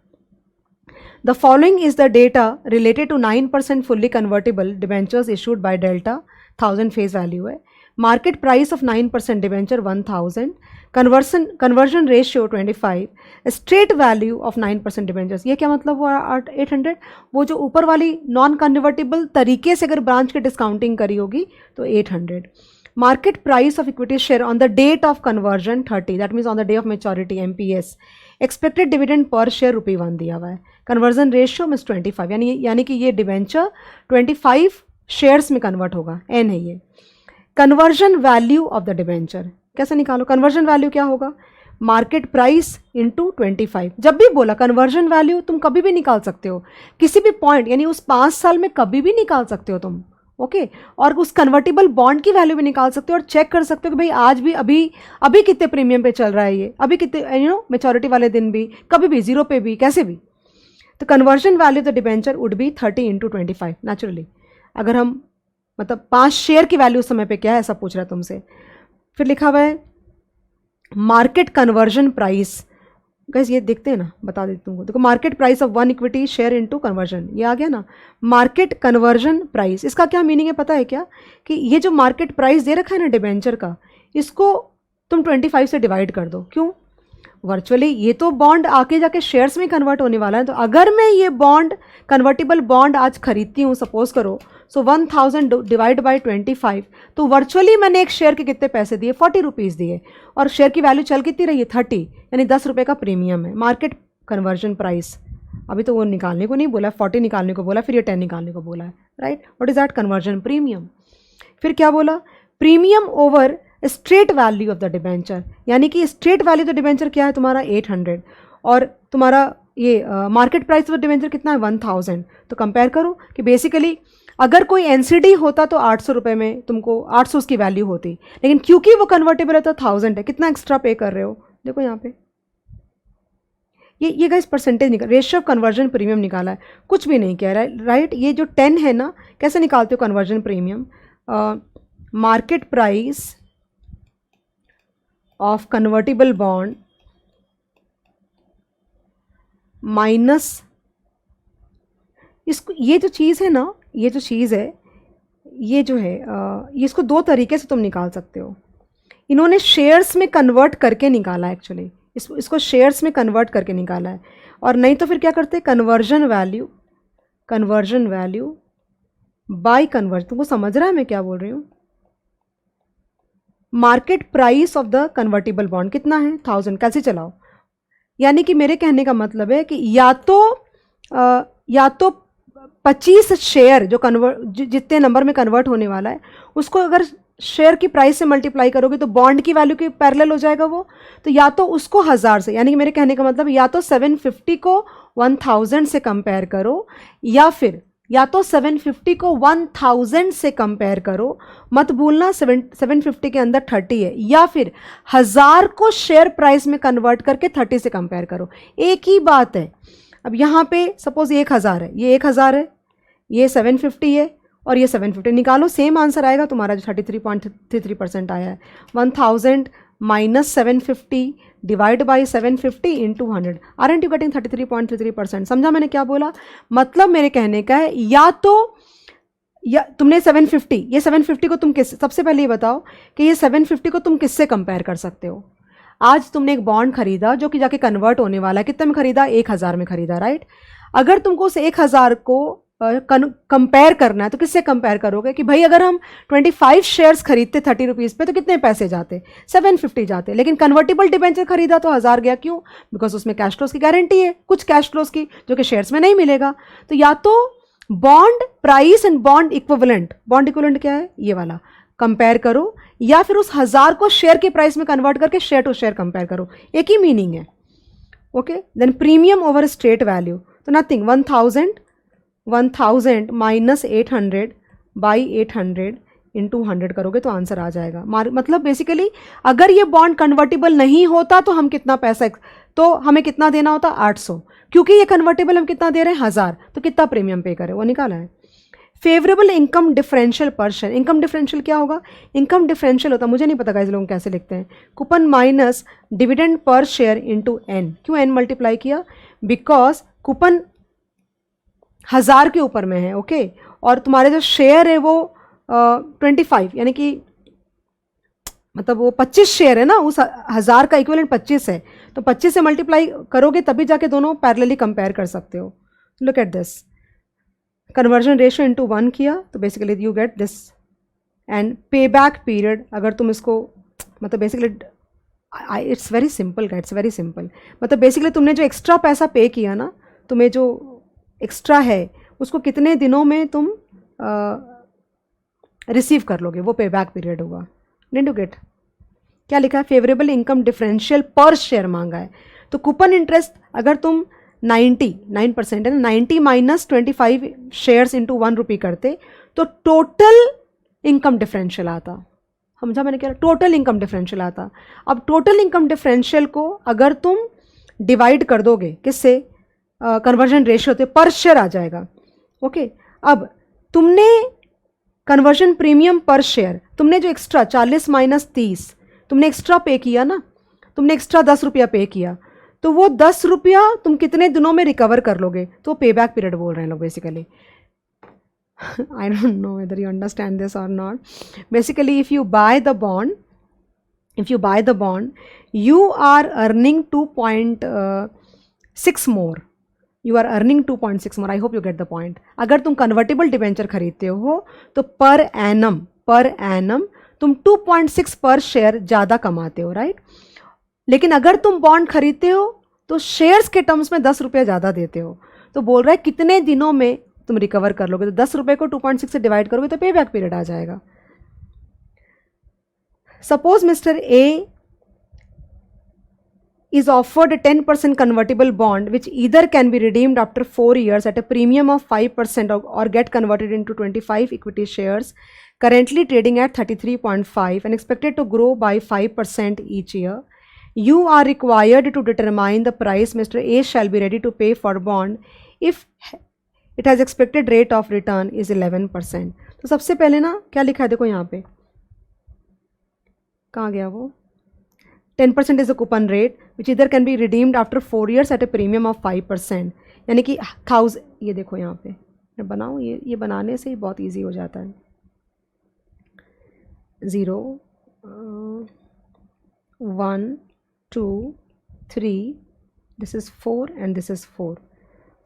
The following is the data related to 9% fully convertible debentures issued by Delta, 1000 face value है, market price of 9% debenture 1000, conversion ratio 25, straight value of 9% debentures, ये क्या मतलब हुआ 800, वो जो ऊपर वाली नॉन कन्वर्टेबल तरीके से अगर ब्रांच की डिस्काउंटिंग करी होगी तो 800। Market price of equity share on the date of conversion 30, that means on the day of maturity MPS, expected dividend per share ₹1 दिया हुआ है, कन्वर्जन रेशियो मीन्स 25, यानी कि ये डिवेंचर 25 शेयर्स में कन्वर्ट होगा, एन है ये। Conversion value of the debenture कैसे निकालो, कन्वर्जन वैल्यू क्या होगा, मार्केट प्राइस इंटू 25। जब भी बोला कन्वर्जन वैल्यू तुम कभी भी निकाल सकते हो, किसी भी पॉइंट यानी उस 5 साल में कभी भी निकाल सकते हो तुम, ओके और उस कन्वर्टेबल बॉन्ड की वैल्यू भी निकाल सकते हो और चेक कर सकते हो कि भाई आज भी अभी कितने प्रीमियम पे चल रहा है ये, अभी कितने मेच्योरिटी वाले दिन भी, कभी भी 0 पे भी, कैसे भी। तो conversion value the debenture would be 30 into 25 naturally. अगर हम मतलब 5 शेयर की वैल्यू उस समय पे क्या है ऐसा पूछ रहा है तुमसे। फिर लिखा हुआ है मार्केट कन्वर्जन प्राइस, गाइस ये देखते हैं ना, बता देती तुमको, देखो market price of 1 equity share into conversion, ये आ गया ना मार्केट कन्वर्जन प्राइस। इसका क्या मीनिंग है पता है क्या, कि ये जो मार्केट प्राइस दे रखा है ना डिबेंचर का, इसको तुम 25 से डिवाइड कर दो। क्यों, वर्चुअली ये तो बॉन्ड आके जाके शेयर्स में कन्वर्ट होने वाला है, तो अगर मैं ये बॉन्ड कन्वर्टेबल बॉन्ड आज खरीदती हूँ सपोज करो, सो 1000 डिवाइड बाई 25, तो वर्चुअली मैंने एक शेयर के कितने पैसे दिए, 40 रुपीज़ दिए, और शेयर की वैल्यू चल कितनी रही है 30, यानी 10 रुपये का प्रीमियम है। मार्केट कन्वर्जन प्राइस अभी तो वो निकालने को नहीं बोला, 40 निकालने को बोला, फिर ये 10 निकालने को बोला है, right. What is that, conversion premium. फिर क्या बोला, premium over straight value of the debenture, यानी कि straight value of the debenture क्या है तुम्हारा 800, और तुम्हारा ये market price of the debenture कितना है 1000। तो कंपेयर करो कि बेसिकली अगर कोई एनसीडी होता तो 800 रुपये में तुमको 800 उसकी वैल्यू होती, लेकिन क्योंकि वो कन्वर्टेबल है तो 1000 है, कितना एक्स्ट्रा पे कर रहे हो, देखो यहाँ पे ये गाइस परसेंटेज निकाल, रेशियो ऑफ कन्वर्जन प्रीमियम निकाला है, कुछ भी नहीं किया राइट। ये जो 10 है ना, कैसे निकालते हो conversion premium, market price of convertible bond minus इसको, ये जो चीज़ है ना, ये जो चीज़ है, ये जो है ये इसको 2 तरीके से तुम निकाल सकते हो। इन्होंने शेयर्स में कन्वर्ट करके निकाला है एक्चुअली, इसको शेयर्स में कन्वर्ट करके निकाला है, और नहीं तो फिर क्या करते, कन्वर्जन वैल्यू बाय कन्वर्जन। तुमको समझ रहा है मैं क्या बोल रही हूँ, market price of the convertible bond कितना है 1000, कैसे चलाओ, यानी कि मेरे कहने का मतलब है कि या तो 25 शेयर जो जितने नंबर में कन्वर्ट होने वाला है उसको अगर शेयर की प्राइस से मल्टीप्लाई करोगे तो बॉन्ड की वैल्यू के पैरेलल हो जाएगा वो। तो या तो उसको 1000 से, यानी कि मेरे कहने का मतलब या तो 750 को 1000 से कंपेयर करो, या तो 750 को 1000 से कंपेयर करो, मत भूलना 750 के अंदर 30 है, या फिर 1000 को शेयर प्राइस में कन्वर्ट करके 30 से कंपेयर करो, एक ही बात है। अब यहाँ पे सपोज ये 1000 है, ये 1000 है, ये 750 है और ये 750, निकालो सेम आंसर आएगा तुम्हारा जो 33.33% आया है। 1000 minus 750 divide by 750 into 100, aren't you getting 33.33%? समझा मैंने क्या बोला? मतलब मेरे कहने का है या तुमने 750, ये 750 को तुम सबसे पहले ये बताओ कि ये 750 को तुम किससे कंपेयर कर सकते हो? आज तुमने एक बॉन्ड खरीदा जो कि जाके कन्वर्ट होने वाला है, कितने में खरीदा? 1000 में खरीदा, राइट? अगर तुमको उस 1000 को कंपेयर करना है तो किससे कंपेयर करोगे कि भाई अगर हम 25 शेयर्स खरीदते 30 रुपीज़ पे तो कितने पैसे जाते? 750 जाते। लेकिन कन्वर्टिबल डिबेंचर खरीदा तो 1000 गया, क्यों? बिकॉज उसमें कैश फ्लोज की गारंटी है, कुछ कैश फ्लोज की, जो कि शेयर्स में नहीं मिलेगा। तो या तो bond price and bond equivalent क्या है? ये वाला कंपेयर करो, या फिर उस 1000 को शेयर के प्राइस में कन्वर्ट करके शेयर टू शेयर कंपेयर करो, एक ही मीनिंग है। Okay, then premium over straight value, तो नथिंग, 1000 माइनस 800 बाई 800 इंटू 100 करोगे तो आंसर आ जाएगा। मतलब बेसिकली अगर ये बॉन्ड कन्वर्टेबल नहीं होता तो हम कितना पैसा, तो हमें कितना देना होता? 800। क्योंकि ये कन्वर्टेबल हम कितना दे रहे हैं? 1000, तो कितना प्रीमियम पे करें वो निकाला है। फेवरेबल इनकम डिफरेंशियल पर शेयर, इनकम डिफरेंशियल क्या होगा? इनकम डिफरेंशियल होता, मुझे नहीं पता गाइस लोग कैसे लिखते हैं, coupon minus dividend per share into N. क्यों एन मल्टीप्लाई किया? बिकॉज कूपन 1000 के ऊपर में है, ओके, और तुम्हारे जो शेयर है वो 25, यानी कि मतलब वो 25 शेयर है ना, उस 1000 का इक्विवेलेंट 25 है, तो 25 से मल्टीप्लाई करोगे तभी जाके दोनों पैरेलली कंपेयर कर सकते हो। Look at this, conversion ratio into 1 किया तो basically you get this, and पे बैक पीरियड, अगर तुम इसको मतलब basically it's very simple guys, it's very simple. मतलब बेसिकली तुमने जो एक्स्ट्रा पैसा पे किया ना, तुम्हें जो एक्स्ट्रा है उसको कितने दिनों में तुम रिसीव कर लोगे, वो पे बैक पीरियड होगा। Did you get? क्या लिखा है? फेवरेबल इनकम डिफरेंशियल पर शेयर मांगा है, तो कूपन इंटरेस्ट अगर तुम 99% है ना, 90 माइनस 25 शेयर्स इंटू 1 रुपी करते तो टोटल इनकम डिफरेंशियल आता। समझा मैंने क्या? टोटल इनकम डिफरेंशियल आता। अब टोटल इनकम डिफरेंशियल को अगर तुम डिवाइड कर दोगे किससे? कन्वर्जन रेशियो से, पर शेयर आ जाएगा। ओके, अब तुमने कन्वर्जन प्रीमियम पर शेयर, तुमने जो एक्स्ट्रा 40 माइनस 30 तुमने एक्स्ट्रा पे किया ना, तुमने एक्स्ट्रा 10 रुपया पे किया, तो वो 10 रुपया तुम कितने दिनों में रिकवर कर लोगे? तो पे बैक पीरियड बोल रहे हैं लोग basically. I don't know whether you understand this और not. Basically if you buy the bond, you are earning 2.6 more, you are earning 2.6 more, I hope you get the point। अगर तुम convertible debenture खरीदते हो तो per annum तुम 2.6 पर share ज़्यादा कमाते हो, राइट? लेकिन अगर तुम बॉन्ड खरीदते हो तो शेयर्स के टर्म्स में 10 रुपये ज़्यादा देते हो। तो बोल रहा है कितने दिनों में तुम रिकवर कर लोगे, तो 10 रुपये को 2.6 से डिवाइड करोगे तो पे बैक पीरियड आ जाएगा। Suppose mister A is offered a 10% convertible bond which either can be redeemed after 4 years at a premium of 5% or get converted into 25 equity shares currently trading at 33.5 and expected to grow by 5% each year. You are required to determine the price Mr. A shall be ready to pay for bond if it has expected rate of return is 11%. तो सबसे पहले ना क्या लिखा है देखो यहाँ पे, कहाँ गया वो? 10% is a coupon rate which either can be redeemed after 4 years at a premium of 5%, यानी कि 1000, ये देखो यहाँ पे मैं बनाऊँ, ये बनाने से ही बहुत इजी हो जाता है। 0 1 2 3 this is 4 and this is 4।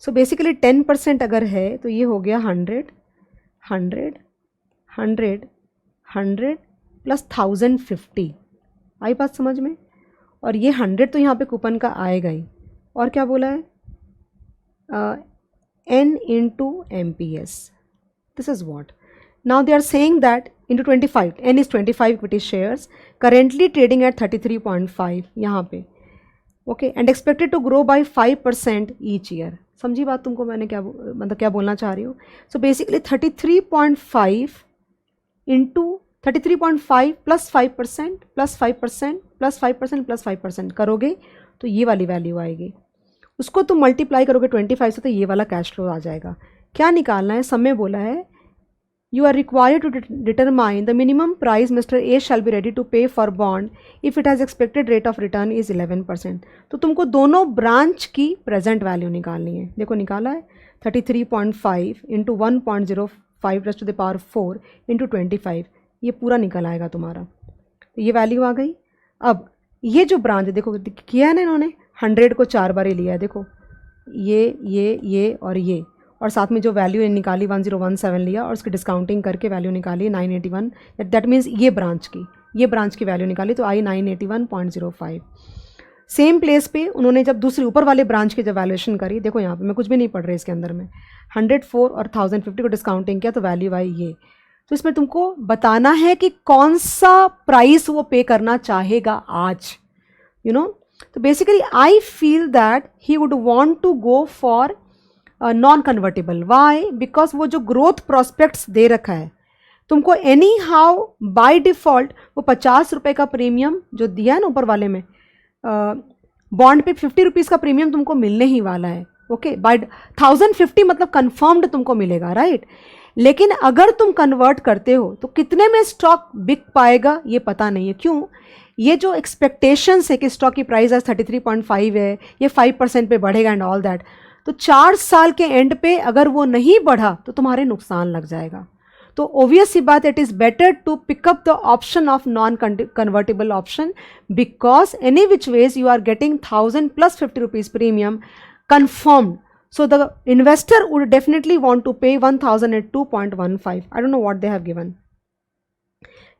So basically 10% अगर है तो ये हो गया 100 100 100 100 प्लस 1050। आई बात समझ में? और ये 100 तो यहाँ पे कूपन का आएगा ही, और क्या बोला है? n into MPS. This is what? Now they are saying that into 25, n is 25 equity shares, currently trading at 33.5 यहाँ पे, okay, and expected to grow by 5% each year. समझी बात तुमको मैंने क्या मतलब क्या बोलना चाह रही हूँ? So basically 33.5 into 33.5 plus 5% plus 5% plus 5% plus 5% करोगे तो ये वाली वैल्यू आएगी। उसको तुम मल्टीप्लाई करोगे 25 से तो ये वाला कैश फ्लो आ जाएगा। क्या निकालना है? समय बोला है you are required to determine the minimum price Mr. A shall be ready to pay for bond if it has expected rate of return is 11%। तो तुमको दोनों ब्रांच की प्रेजेंट वैल्यू निकालनी है। देखो निकाला है 33.5 into 1.05 raise to the power 4 into 25, ये पूरा निकल आएगा तुम्हारा। तो ये वैल्यू आ गई। अब ये जो ब्रांच है देखो किया है ना इन्होंने, 100 को 4 बार ही लिया है। देखो ये और ये, और साथ में जो वैल्यू निकाली 1017 लिया और उसकी डिस्काउंटिंग करके वैल्यू निकाली 981, दैट मीन्स ये ब्रांच की वैल्यू निकाली तो आई 981.05। सेम प्लेस पे उन्होंने जब दूसरी ऊपर वाले ब्रांच की जब वैल्यूएशन करी, देखो यहाँ पे मैं कुछ भी नहीं पढ़ रही इसके अंदर में, 104 और 1050 को डिस्काउंटिंग किया तो वैल्यू आई ये। तो इसमें तुमको बताना है कि कौन सा प्राइस वो पे करना चाहेगा आज, यू नो। तो basically I feel that he would want to go for non convertible. Why? Because वो जो ग्रोथ प्रॉस्पेक्ट्स दे रखा है तुमको एनी हाउ बाय डिफॉल्ट, वो 50 रुपये का प्रीमियम जो दिया है ना ऊपर वाले में, बॉन्ड पे 50 रुपीज़ का प्रीमियम तुमको मिलने ही वाला है। ओके, बाय 1050 मतलब कन्फर्म्ड तुमको मिलेगा, राइट। लेकिन अगर तुम कन्वर्ट करते हो तो कितने में स्टॉक बिक पाएगा ये पता नहीं है। क्यों? ये जो एक्सपेक्टेशंस है कि स्टॉक की प्राइस आज 33.5 है, ये 5% पे बढ़ेगा एंड ऑल दैट, तो 4 साल के एंड पे अगर वो नहीं बढ़ा तो तुम्हारे नुकसान लग जाएगा। तो ऑब्वियस सी बात, it is better to pick up the option of non convertible option, because any which ways you are getting 1000 plus 50 rupees premium confirmed. So the investor would definitely want to pay 1002.15. I don't know what they have given.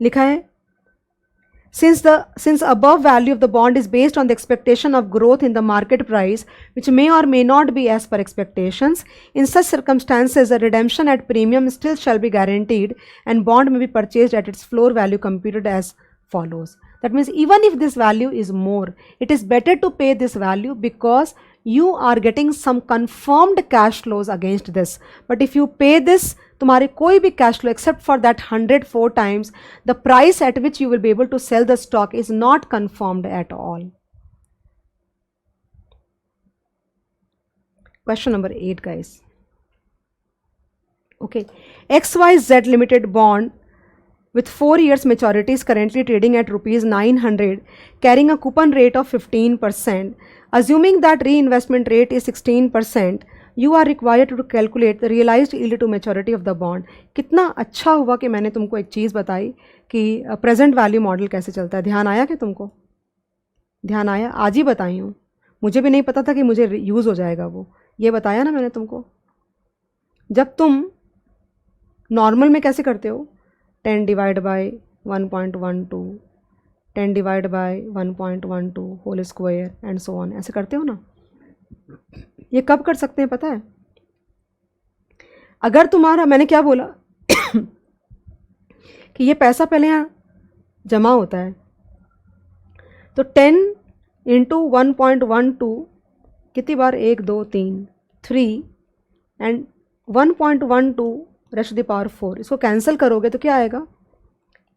लिखा है since above value of the bond is based on the expectation of growth in the market price, which may or may not be as per expectations, in such circumstances a redemption at premium still shall be guaranteed and bond may be purchased at its floor value computed as follows. That means even if this value is more, it is better to pay this value because you are getting some confirmed cash flows against this. But if you pay this, तुम्हारे कोई भी cash flow except for that 104 times, the price at which you will be able to sell the stock is not confirmed at all. Question number 8, guys. Okay, XYZ Limited bond with 4 years maturity is currently trading at rupees 900, carrying a coupon rate of 15%. Assuming that reinvestment rate is 16%, you are required to calculate the realized yield to maturity of the bond. कितना अच्छा हुआ कि मैंने तुमको एक चीज़ बताई कि present value model कैसे चलता है। ध्यान आया कि तुमको? ध्यान आया? आज ही बताई हूँ, मुझे भी नहीं पता था कि मुझे यूज़ हो जाएगा वो, ये बताया ना मैंने तुमको। जब तुम नॉर्मल में कैसे करते हो, 10 divide by 1.12, 10 divide by 1.12 whole square and so on, ऐसे करते हो ना। ये कब कर सकते हैं पता है? अगर तुम्हारा, मैंने क्या बोला कि ये पैसा पहले यहाँ जमा होता है, तो 10 इंटू 1.12 कितनी बार, 1 2 3 3 and 1.12 raised to the power 4, इसको कैंसिल करोगे तो क्या आएगा,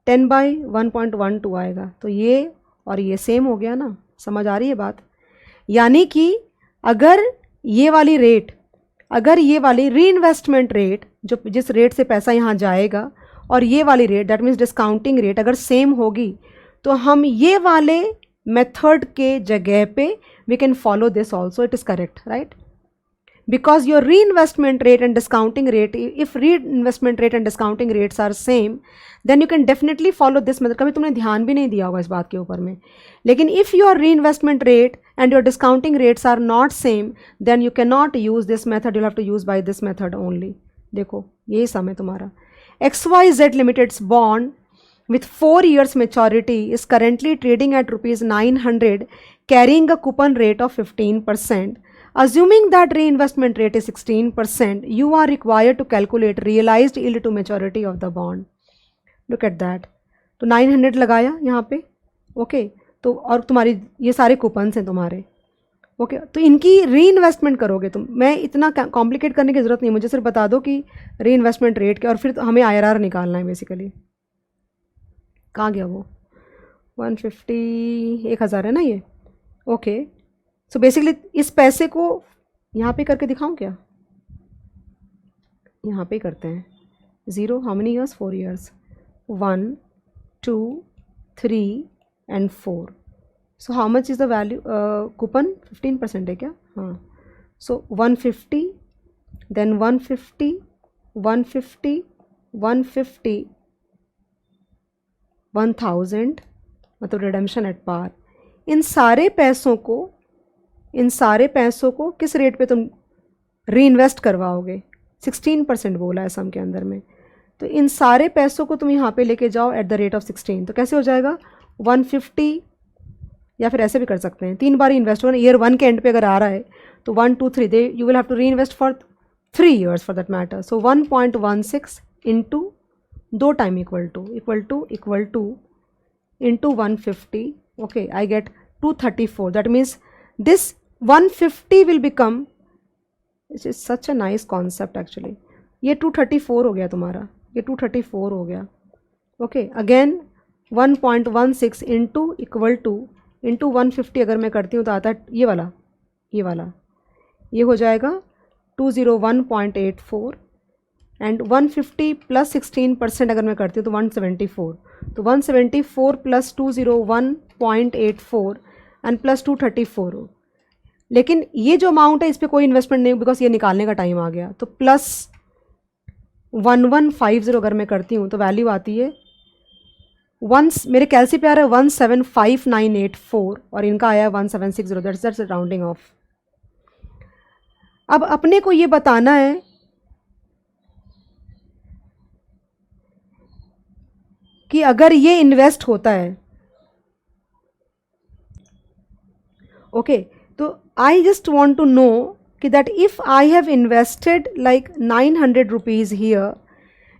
10 बाई 1.12 आएगा। तो ये और ये सेम हो गया ना। समझ आ रही है बात? यानी कि अगर ये वाली रेट, अगर ये वाली री इन्वेस्टमेंट रेट जो जिस रेट से पैसा यहाँ जाएगा और ये वाली rate, that means discounting rate, अगर सेम होगी तो हम ये वाले मेथड के जगह पे we can follow this also, it is correct, right? Because your reinvestment rate and discounting rate, if reinvestment rate and discounting rates are same, then you can definitely follow this method. कभी तुमने ध्यान भी नहीं दिया होगा इस बात के ऊपर में। लेकिन if your reinvestment rate and your discounting rates are not same, then you cannot use this method. You'll have to use by this method only. देखो यही सम है तुम्हारा। XYZ Limited's bond with 4 years maturity is currently trading at rupees 900, carrying a coupon rate of 15%. Assuming that reinvestment rate is 16%, you are required to calculate realized yield to maturity of the bond. Look at that. तो 900 लगाया यहाँ पे, okay. तो और तुम्हारी ये सारे coupons हैं तुम्हारे, ओके। तो इनकी री इन्वेस्टमेंट करोगे तुम। मैं इतना कॉम्प्लिकेट करने की ज़रूरत नहीं, मुझे सिर्फ बता दो कि री इन्वेस्टमेंट रेट क्या, और फिर हमें IRR निकालना है बेसिकली। कहाँ गया वो 150, 1000 है ना ये, ओके। सो बेसिकली इस पैसे को यहाँ पे करके दिखाऊं क्या, यहाँ पे करते हैं 0, how many years, 4 years, 1 2 3 and 4। So how much is the value, coupon 15% है क्या, हाँ। सो 150, देन 150, 150, 150, 1000, मतलब रिडेम्पशन एट पार। इन सारे पैसों को किस रेट पे तुम री इन्वेस्ट करवाओगे, 16% बोला है सम के अंदर में। तो इन सारे पैसों को तुम यहाँ पे लेके जाओ एट द रेट ऑफ 16। तो कैसे हो जाएगा 150, या फिर ऐसे भी कर सकते हैं, 3 बार इन्वेस्ट हो, ईयर 1 के एंड पे अगर आ रहा है तो 1 2 3 they you will have to reinvest for 3 years for that matter. So 1.16 into 2 time equal to into 150, okay, I get 234। That means this 150 will become, it is such a nice concept actually. ये 234 हो गया तुम्हारा, ये 234 हो गया, ओके। Again 1.16 into equal to into 150 अगर मैं करती हूँ तो आता है ये वाला, ये हो जाएगा 201.84, एंड 150 प्लस 16% अगर मैं करती हूँ तो 174। तो 174 प्लस 201.84 एंड प्लस 234। लेकिन ये जो अमाउंट है इस पर कोई इन्वेस्टमेंट नहीं, बिकॉज ये निकालने का टाइम आ गया। तो प्लस 1150 अगर मैं करती हूँ तो वैल्यू आती है मेरे कैलसी पे आ रहा है 175984, और इनका आया 1760। That's rounding off. अब अपने को ये बताना है कि अगर ये इन्वेस्ट होता है, ओके, तो I just want to know कि that if I have invested like 900 rupees here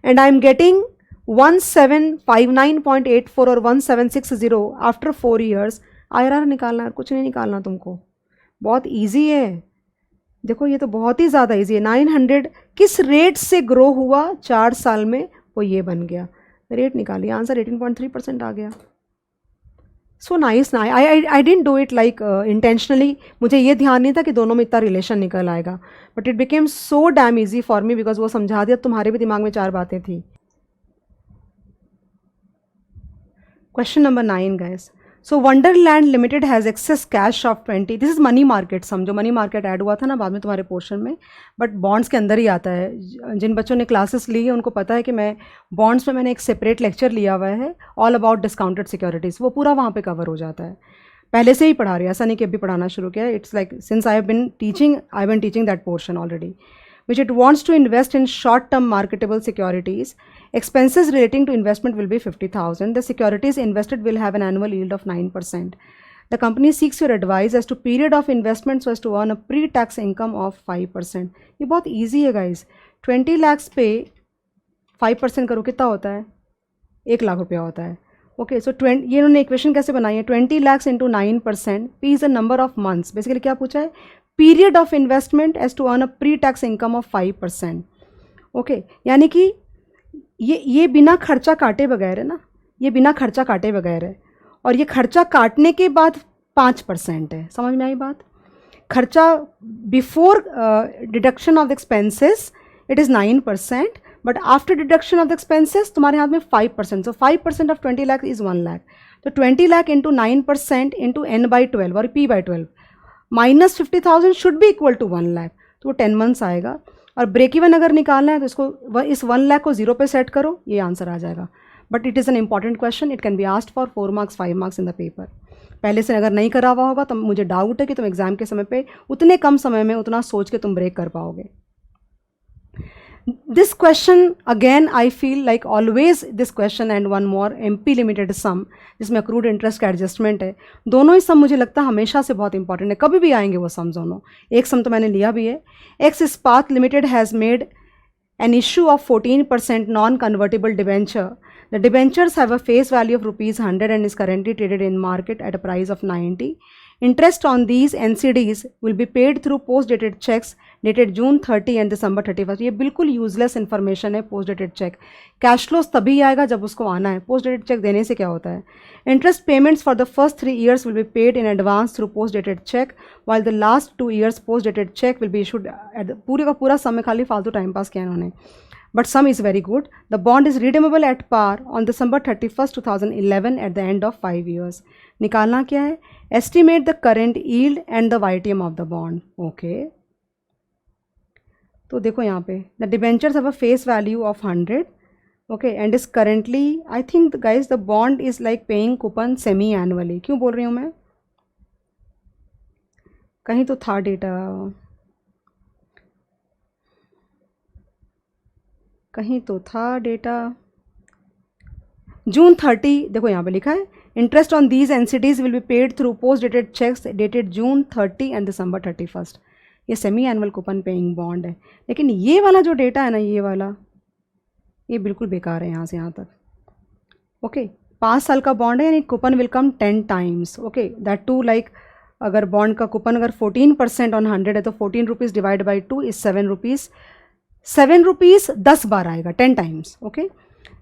and I am getting 1759.84 और 1760 आफ्टर 4 ईयर्स, IRR निकालना है, कुछ नहीं निकालना तुमको, बहुत इजी है। देखो ये तो बहुत ही ज़्यादा इजी है। 900 किस रेट से ग्रो हुआ 4 साल में, वो ये बन गया, रेट निकालिए, आंसर 18.3% आ गया। सो नाइस ना, I didn't do it like intentionally, मुझे ये ध्यान नहीं था कि दोनों में इतना रिलेशन निकल आएगा, but it became so damn easy for me because वो समझा दिया, तुम्हारे भी दिमाग में 4 बातें थी। Question number 9 guys. So Wonderland Limited has excess cash of 20, this is money market, समझो मनी मार्केट ऐड हुआ था ना बाद में तुम्हारे पोर्शन में, बट बॉन्ड्स के अंदर ही आता है। जिन बच्चों ने क्लासेस ली है उनको पता है कि मैं बॉन्ड्स में मैंने एक सेपरेट लेक्चर लिया हुआ है, ऑल अबाउट डिस्काउंटेड सिक्योरिटीज़, वो पूरा वहाँ पे कवर हो जाता है। पहले से ही पढ़ा रही है, ऐसा नहीं कि अभी पढ़ाना शुरू किया, it's like since I have been teaching that portion already. which it wants to invest in short-term marketable securities. Expenses relating to investment will be 50,000. The securities invested will have an annual yield of 9%. The company seeks your advice as to period of investment so as to earn a pre-tax income of 5%. ये बहुत easy है guys. 20 lakhs पे 5% करो कितना होता है, 1 लाख रुपया होता है। ओके, सो ये इन्होंने इक्वेशन कैसे बनाई है, 20 lakhs into 9%, P is a number of months. Basically क्या पूछा है, period of investment as to earn a pre tax income of 5%। Okay, यानी कि ये बिना खर्चा काटे बगैर है ना, ये बिना खर्चा काटे बगैर है, और ये खर्चा काटने के बाद 5% है। समझ में आई बात? खर्चा before deduction of the expenses it is 9%, but after deduction of the expenses तुम्हारे हाथ में 5%। So 5% of 20 lakh is 1 lakh. तो 20 लाख इंटू 9% इंटू n/12 और p/12 minus 50,000 should be equal to 1 lakh. तो वो 10 मंथ्स आएगा। और ब्रेक इवन अगर निकालना है तो इसको इस 1 लाख को 0 पे सेट करो, ये आंसर आ जाएगा। But it is an important question, it can be asked for 4 marks 5 marks in the paper. पहले से अगर नहीं करा हुआ होगा तो मुझे डाउट है कि तुम एग्जाम के समय पे उतने कम समय में उतना सोच के तुम ब्रेक कर पाओगे। This question again I feel like always this question and one more MP limited sum जिसमें accrued interest का एडजस्टमेंट है, दोनों ही सम मुझे लगता है हमेशा से बहुत इंपॉर्टेंट है, कभी भी आएंगे वो सम दोनों। एक सम तो मैंने लिया भी है, एक्स इस्पात limited has made an issue of 14% non-convertible debenture The debentures have a face value of rupees 100 and is currently traded in market at a price of 90. Interest on these NCDs will be paid through post dated checks dated June 30 and December 31st. ये बिल्कुल useless information है post dated cheque. Cash flows तभी आएगा जब उसको आना है. Post dated cheque देने से क्या होता है? Interest payments for the first 3 years will be paid in advance through post dated cheque while the last 2 years post dated cheque will be issued. पूरे का पूरा समय खाली फालतू टाइम पास किया इन्होंने. But sum is very good. The bond is redeemable at par on December 31st, 2011 at the end of 5 years. निकालना क्या है? Estimate the current yield and the YTM of the bond. Okay. तो देखो यहाँ पे the debentures have a face value of 100. Okay, and is currently, I think guys the bond is like paying coupon semi-annually. क्यों बोल रही हूँ मैं? कहीं तो था डेटा, कहीं तो था डेटा. जून 30, देखो यहाँ पे लिखा है interest on these NCDs will be paid through post dated cheques dated June 30 and December 31st. ये semi annual coupon paying bond है. लेकिन ये वाला जो डेटा है ना, ये वाला, ये बिल्कुल बेकार है यहाँ से यहाँ तक. ओके, 5 साल का बॉन्ड है यानी coupon will come 10 times. Okay, that to like अगर बॉन्ड का कूपन अगर 14% ऑन 100 है तो 14 rupees divide by 2 is 7 rupees. 7 rupees 10 बार आएगा, 10 times. Okay,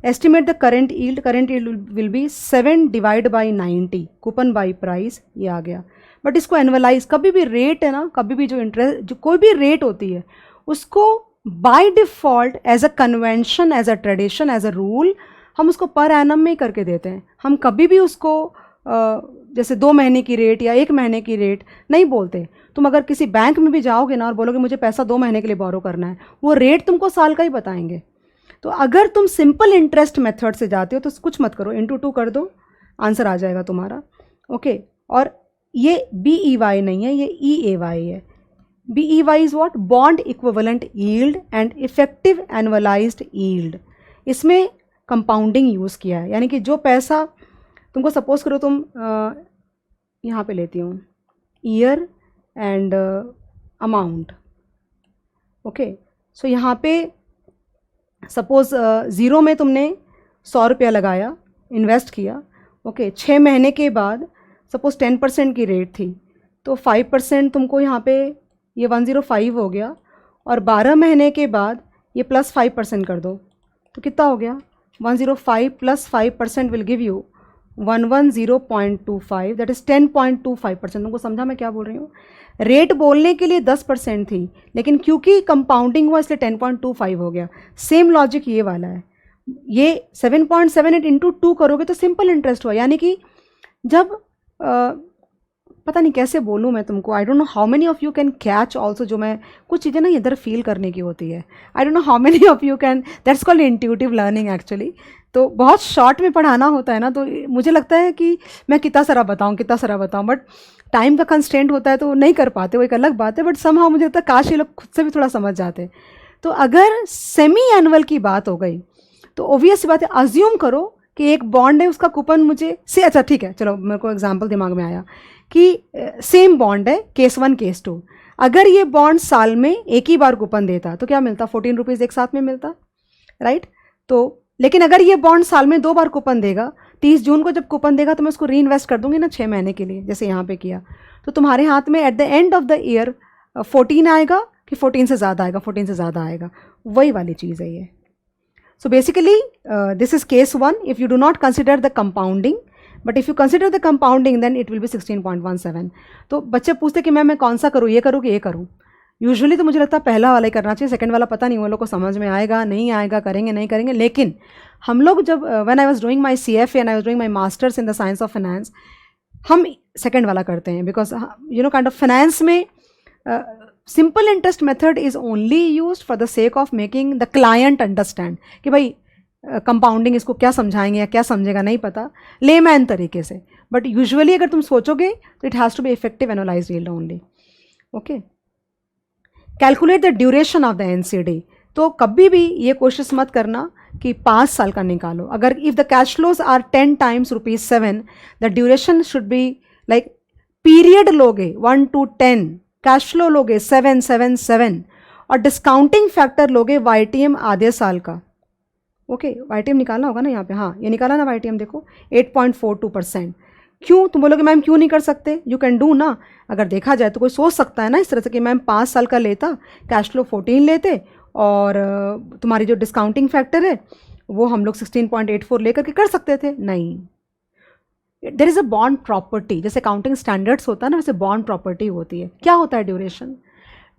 estimate the current yield will be 7 divide by 90 coupon by price. ये आ गया. बट इसको एनुअलाइज, कभी भी रेट है ना, कभी भी जो इंटरेस्ट, जो कोई भी रेट होती है उसको by default as a convention, as a tradition, as a rule हम उसको पर एनम में करके देते हैं. हम कभी भी उसको जैसे 2 महीने की रेट या 1 महीने की रेट नहीं बोलते. तुम अगर किसी बैंक में भी जाओगे ना और बोलोगे मुझे पैसा 2 महीने के लिए बोरो करना है, वो रेट तुमको साल का ही बताएंगे. तो अगर तुम सिंपल इंटरेस्ट मेथड से जाते हो तो कुछ मत करो, इंटू 2 कर दो, आंसर आ जाएगा तुम्हारा. ओके, और ये BEY नहीं है, ये EAY है. BEY is what? Bond equivalent yield and effective annualised yield. इसमें कंपाउंडिंग यूज़ किया है, यानी कि जो पैसा तुमको सपोज करो तुम यहाँ पे लेती हूँ ईयर एंड अमाउंट. ओके, सो यहाँ पे सपोज 0 में तुमने 100 रुपया लगाया, इन्वेस्ट किया. ओके, 6 महीने के बाद सपोज 10% की रेट थी तो 5% तुमको यहाँ पे ये 105 हो गया, और 12 महीने के बाद ये प्लस 5% कर दो तो कितना हो गया? 105 plus 5% will give you 110.25, that is 10.25%. तुमको समझा मैं क्या बोल रही हूँ? रेट बोलने के लिए 10% थी, लेकिन क्योंकि कंपाउंडिंग हुआ इसलिए 10.25 हो गया. सेम लॉजिक ये वाला है. ये 7.78 इंटू 2 करोगे तो सिंपल इंटरेस्ट हुआ. यानी कि जब पता नहीं कैसे बोलूँ मैं तुमको, आई don't know how many of you can catch also. जो मैं कुछ चीज़ें ना इधर फील करने की होती है, आई don't know how many of you can, that's called intuitive learning actually. तो बहुत शॉर्ट में पढ़ाना होता है ना, तो मुझे लगता है कि मैं कितना सारा बताऊँ, बट टाइम का कंस्ट्रेंट होता है तो नहीं कर पाते, वो एक अलग बात है. बट समहाउ मुझे लगता है काश ये लोग खुद से भी थोड़ा समझ जाते. तो अगर सेमी एनुअल की बात हो गई तो ऑब्वियस सी बात है, अज्यूम करो कि एक बॉन्ड है, उसका कूपन मुझे से, अच्छा ठीक है, चलो मेरे को एग्जांपल दिमाग में आया कि सेम बॉन्ड है, केस 1 केस 2. अगर ये बॉन्ड साल में एक ही बार कूपन देता तो क्या मिलता? 14 रुपीज़ एक साथ में मिलता, राइट? तो लेकिन अगर ये बॉन्ड साल में 2 बार कूपन देगा, 30 जून को जब कूपन देगा तो मैं उसको री इन्वेस्ट कर दूंगी ना 6 महीने के लिए, जैसे यहाँ पे किया. तो तुम्हारे हाथ में at the end of the year 14 आएगा कि 14 से ज़्यादा आएगा? 14 से ज़्यादा आएगा. वही वाली चीज़ है ये. So basically this is case 1 if you do not consider the compounding, but if you consider the compounding then it will be 16.17. तो बच्चे पूछते कि मैं कौन सा करूँ, ये करूँ कि ये करूँ. यूजुअली तो मुझे लगता है पहला वाला ही करना चाहिए, सेकंड वाला पता नहीं वो लोग को समझ में आएगा नहीं आएगा, करेंगे नहीं करेंगे. लेकिन हम लोग जब when I was doing my CFA and I was doing my masters in the science of finance, हम सेकंड वाला करते हैं because you know kind of finance में simple interest method is only use for the sake of making the client understand कि भाई compounding इसको क्या समझाएंगे या क्या समझेगा नहीं पता, लेमैन तरीके से. बट यूजुअली अगर तुम सोचोगे तो it has to be effective analysed yield only. Okay, calculate the duration of the NCD. तो कभी भी ये कोशिश मत करना कि 5 साल का निकालो. अगर if the cash flows are 10 times ₹7, the duration should be like period लोगे 1 to 10, कैश फ्लो लोगे 7, 7, 7 और डिस्काउंटिंग फैक्टर लोगे YTM आधे साल का. ओके YTM निकालना होगा ना यहाँ पे, हाँ ये निकाला ना YTM, देखो 8.42%। क्यों, तुम बोलोगे मैम क्यों नहीं कर सकते, यू कैन डू ना। अगर देखा जाए तो कोई सोच सकता है ना इस तरह से कि मैम 5 साल का लेता, कैश फ्लो 14 लेते, और तुम्हारी जो डिस्काउंटिंग फैक्टर है वो हम लोग 16.84 लेकर के कर सकते थे। नहीं, there is a bond property, जैसे अकाउंटिंग स्टैंडर्ड्स होता है ना, वैसे बॉन्ड प्रॉपर्टी होती है। क्या होता है duration?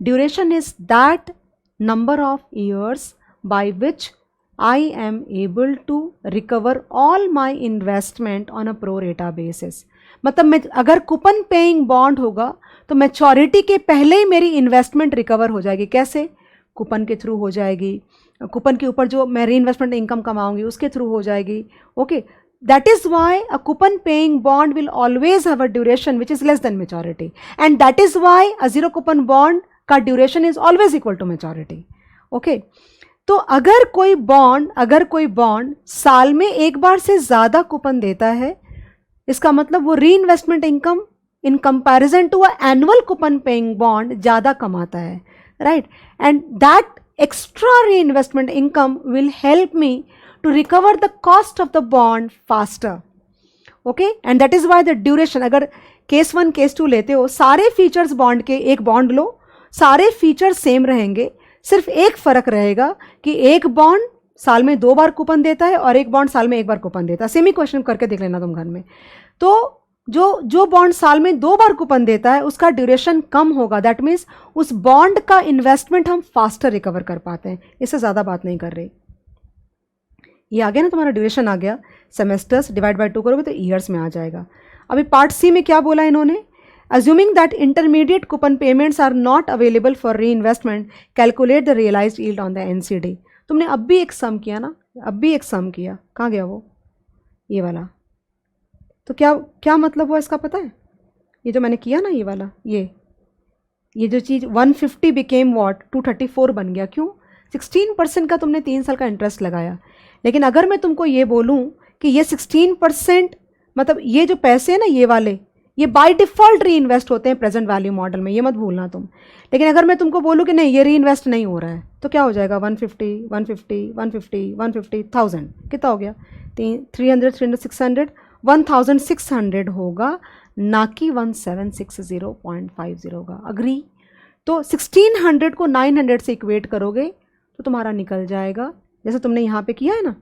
Duration is that number of years by which I am able to recover all my investment on a pro rata basis. मतलब मैं अगर कूपन पेइंग बॉन्ड होगा तो मैच्योरिटी के पहले ही मेरी इन्वेस्टमेंट रिकवर हो जाएगी। कैसे? कूपन के थ्रू हो जाएगी, कूपन के ऊपर जो मैं री इन्वेस्टमेंट इनकम कमाऊंगी उसके थ्रू हो जाएगी। Okay, that is why a coupon paying bond will always have a duration which is less than maturity, and that is why a zero coupon bond का duration is always equal to maturity. Okay, तो अगर कोई bond साल में एक बार से ज़्यादा coupon देता है, इसका मतलब वो reinvestment income in comparison to a annual coupon paying bond ज़्यादा कमाता है, right? And that extra reinvestment income will help me to recover the cost of the bond faster. Okay, and that is why the duration, अगर case 1 case 2 लेते हो, सारे features bond के, एक bond लो, सारे फीचर्स सेम रहेंगे, सिर्फ एक फ़र्क रहेगा कि एक बॉन्ड साल में 2 बार कूपन देता है और एक बॉन्ड साल में 1 बार कूपन देता है। सेम ही क्वेश्चन करके देख लेना तुम घर में। तो जो बॉन्ड साल में 2 बार कूपन देता है उसका ड्यूरेशन कम होगा, दैट मीन्स उस बॉन्ड का इन्वेस्टमेंट हम फास्टर रिकवर कर पाते हैं। इससे ज़्यादा बात नहीं कर रही। ये आ गया ना, तुम्हारा ड्यूरेशन आ गया। सेमेस्टर्स डिवाइड बाय 2 करोगे तो ईयर्स में आ जाएगा। अभी पार्ट सी में क्या बोला इन्होंने? Assuming that intermediate coupon payments are not available for reinvestment, calculate the realised yield on the NCD. तुमने अब भी एक सम किया ना, अब भी एक सम किया, कहाँ गया वो, ये वाला। तो क्या मतलब हुआ इसका पता है? ये जो मैंने किया ना, ये वाला, ये जो चीज़ 150 बिकेम वॉट 234 बन गया। क्यों? 16% का तुमने 3 साल का इंटरेस्ट लगाया। लेकिन अगर मैं तुमको ये बोलूं कि ये 16%, मतलब ये जो पैसे हैं ना ये वाले, ये बाय डिफ़ॉल्ट री इन्वेस्ट होते हैं प्रेजेंट वैल्यू मॉडल में, ये मत भूलना तुम। लेकिन अगर मैं तुमको बोलूं कि नहीं ये री इन्वेस्ट नहीं हो रहा है, तो क्या हो जाएगा? 150, 150, 150, 150, 1000, कितना हो गया? 300, 300, 600, 1600 होगा, ना कि 1760.50 होगा। अग्री? तो 1600 को 900 से इक्वेट करोगे तो तुम्हारा निकल जाएगा, जैसे तुमने यहाँ पे किया है ना।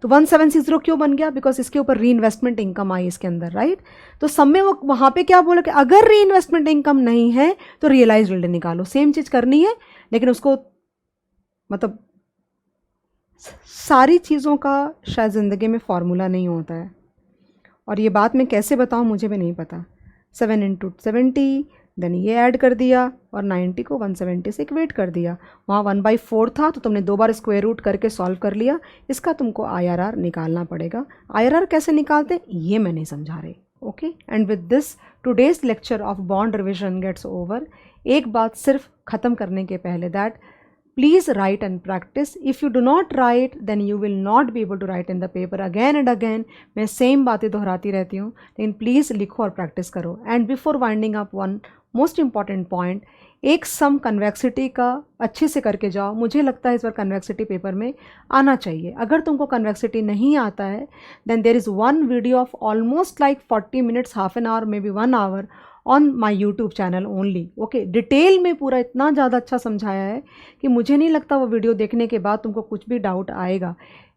तो 1760 क्यों बन गया? बिकॉज इसके ऊपर री इन्वेस्टमेंट इनकम आई इसके अंदर, राइट? तो सब में वो वहाँ पे क्या बोला कि अगर री इन्वेस्टमेंट इनकम नहीं है तो रियलाइज यील्ड निकालो। सेम चीज़ करनी है, लेकिन उसको मतलब सारी चीज़ों का शायद ज़िंदगी में फॉर्मूला नहीं होता है, और ये बात मैं कैसे बताऊँ मुझे भी नहीं पता। 7 × 70, देन ये ऐड कर दिया और 90 को 170 से इक्वेट कर दिया। वहाँ 1/4 था तो तुमने 2 बार स्क्वायर रूट करके सॉल्व कर लिया। इसका तुमको IRR निकालना पड़ेगा। IRR कैसे निकालते ये मैं नहीं समझा रही। Okay, and with this today's lecture of bond revision gets over. एक बात सिर्फ ख़त्म करने के पहले, that please write and practice. If you do not write then you will not be able to write in the paper again and again. मैं same बातें दोहराती रहती हूँ, लेकिन प्लीज़ लिखो और प्रैक्टिस करो। And before winding up, one most important point, एक सम कन्वेक्सिटी का अच्छे से करके जाओ। मुझे लगता है इस बार कन्वेक्सिटी पेपर में आना चाहिए। अगर तुमको कन्वेक्सिटी नहीं आता है then there is one video of almost like 40 minutes, half an hour, may be 1 hour on my YouTube channel only. Okay, detail में पूरा इतना ज़्यादा अच्छा समझाया है कि मुझे नहीं लगता वो वीडियो देखने के बाद तुमको कुछ भी डाउट आएगा।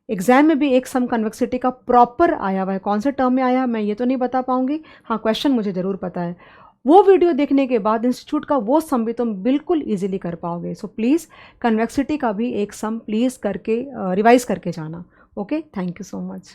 एग्जाम में भी एक सम कन्वेक्सिटी का प्रॉपर आया हुआ है, कौन से टर्म में आया मैं ये तो नहीं बता पाऊँगी, हाँ क्वेश्चन मुझे ज़रूर पता है। वो वीडियो देखने के बाद इंस्टीट्यूट का वो सम भी तुम बिल्कुल इजीली कर पाओगे। सो प्लीज़ कन्वेक्सिटी का भी एक सम प्लीज़ करके रिवाइज करके जाना। Okay, thank you so much.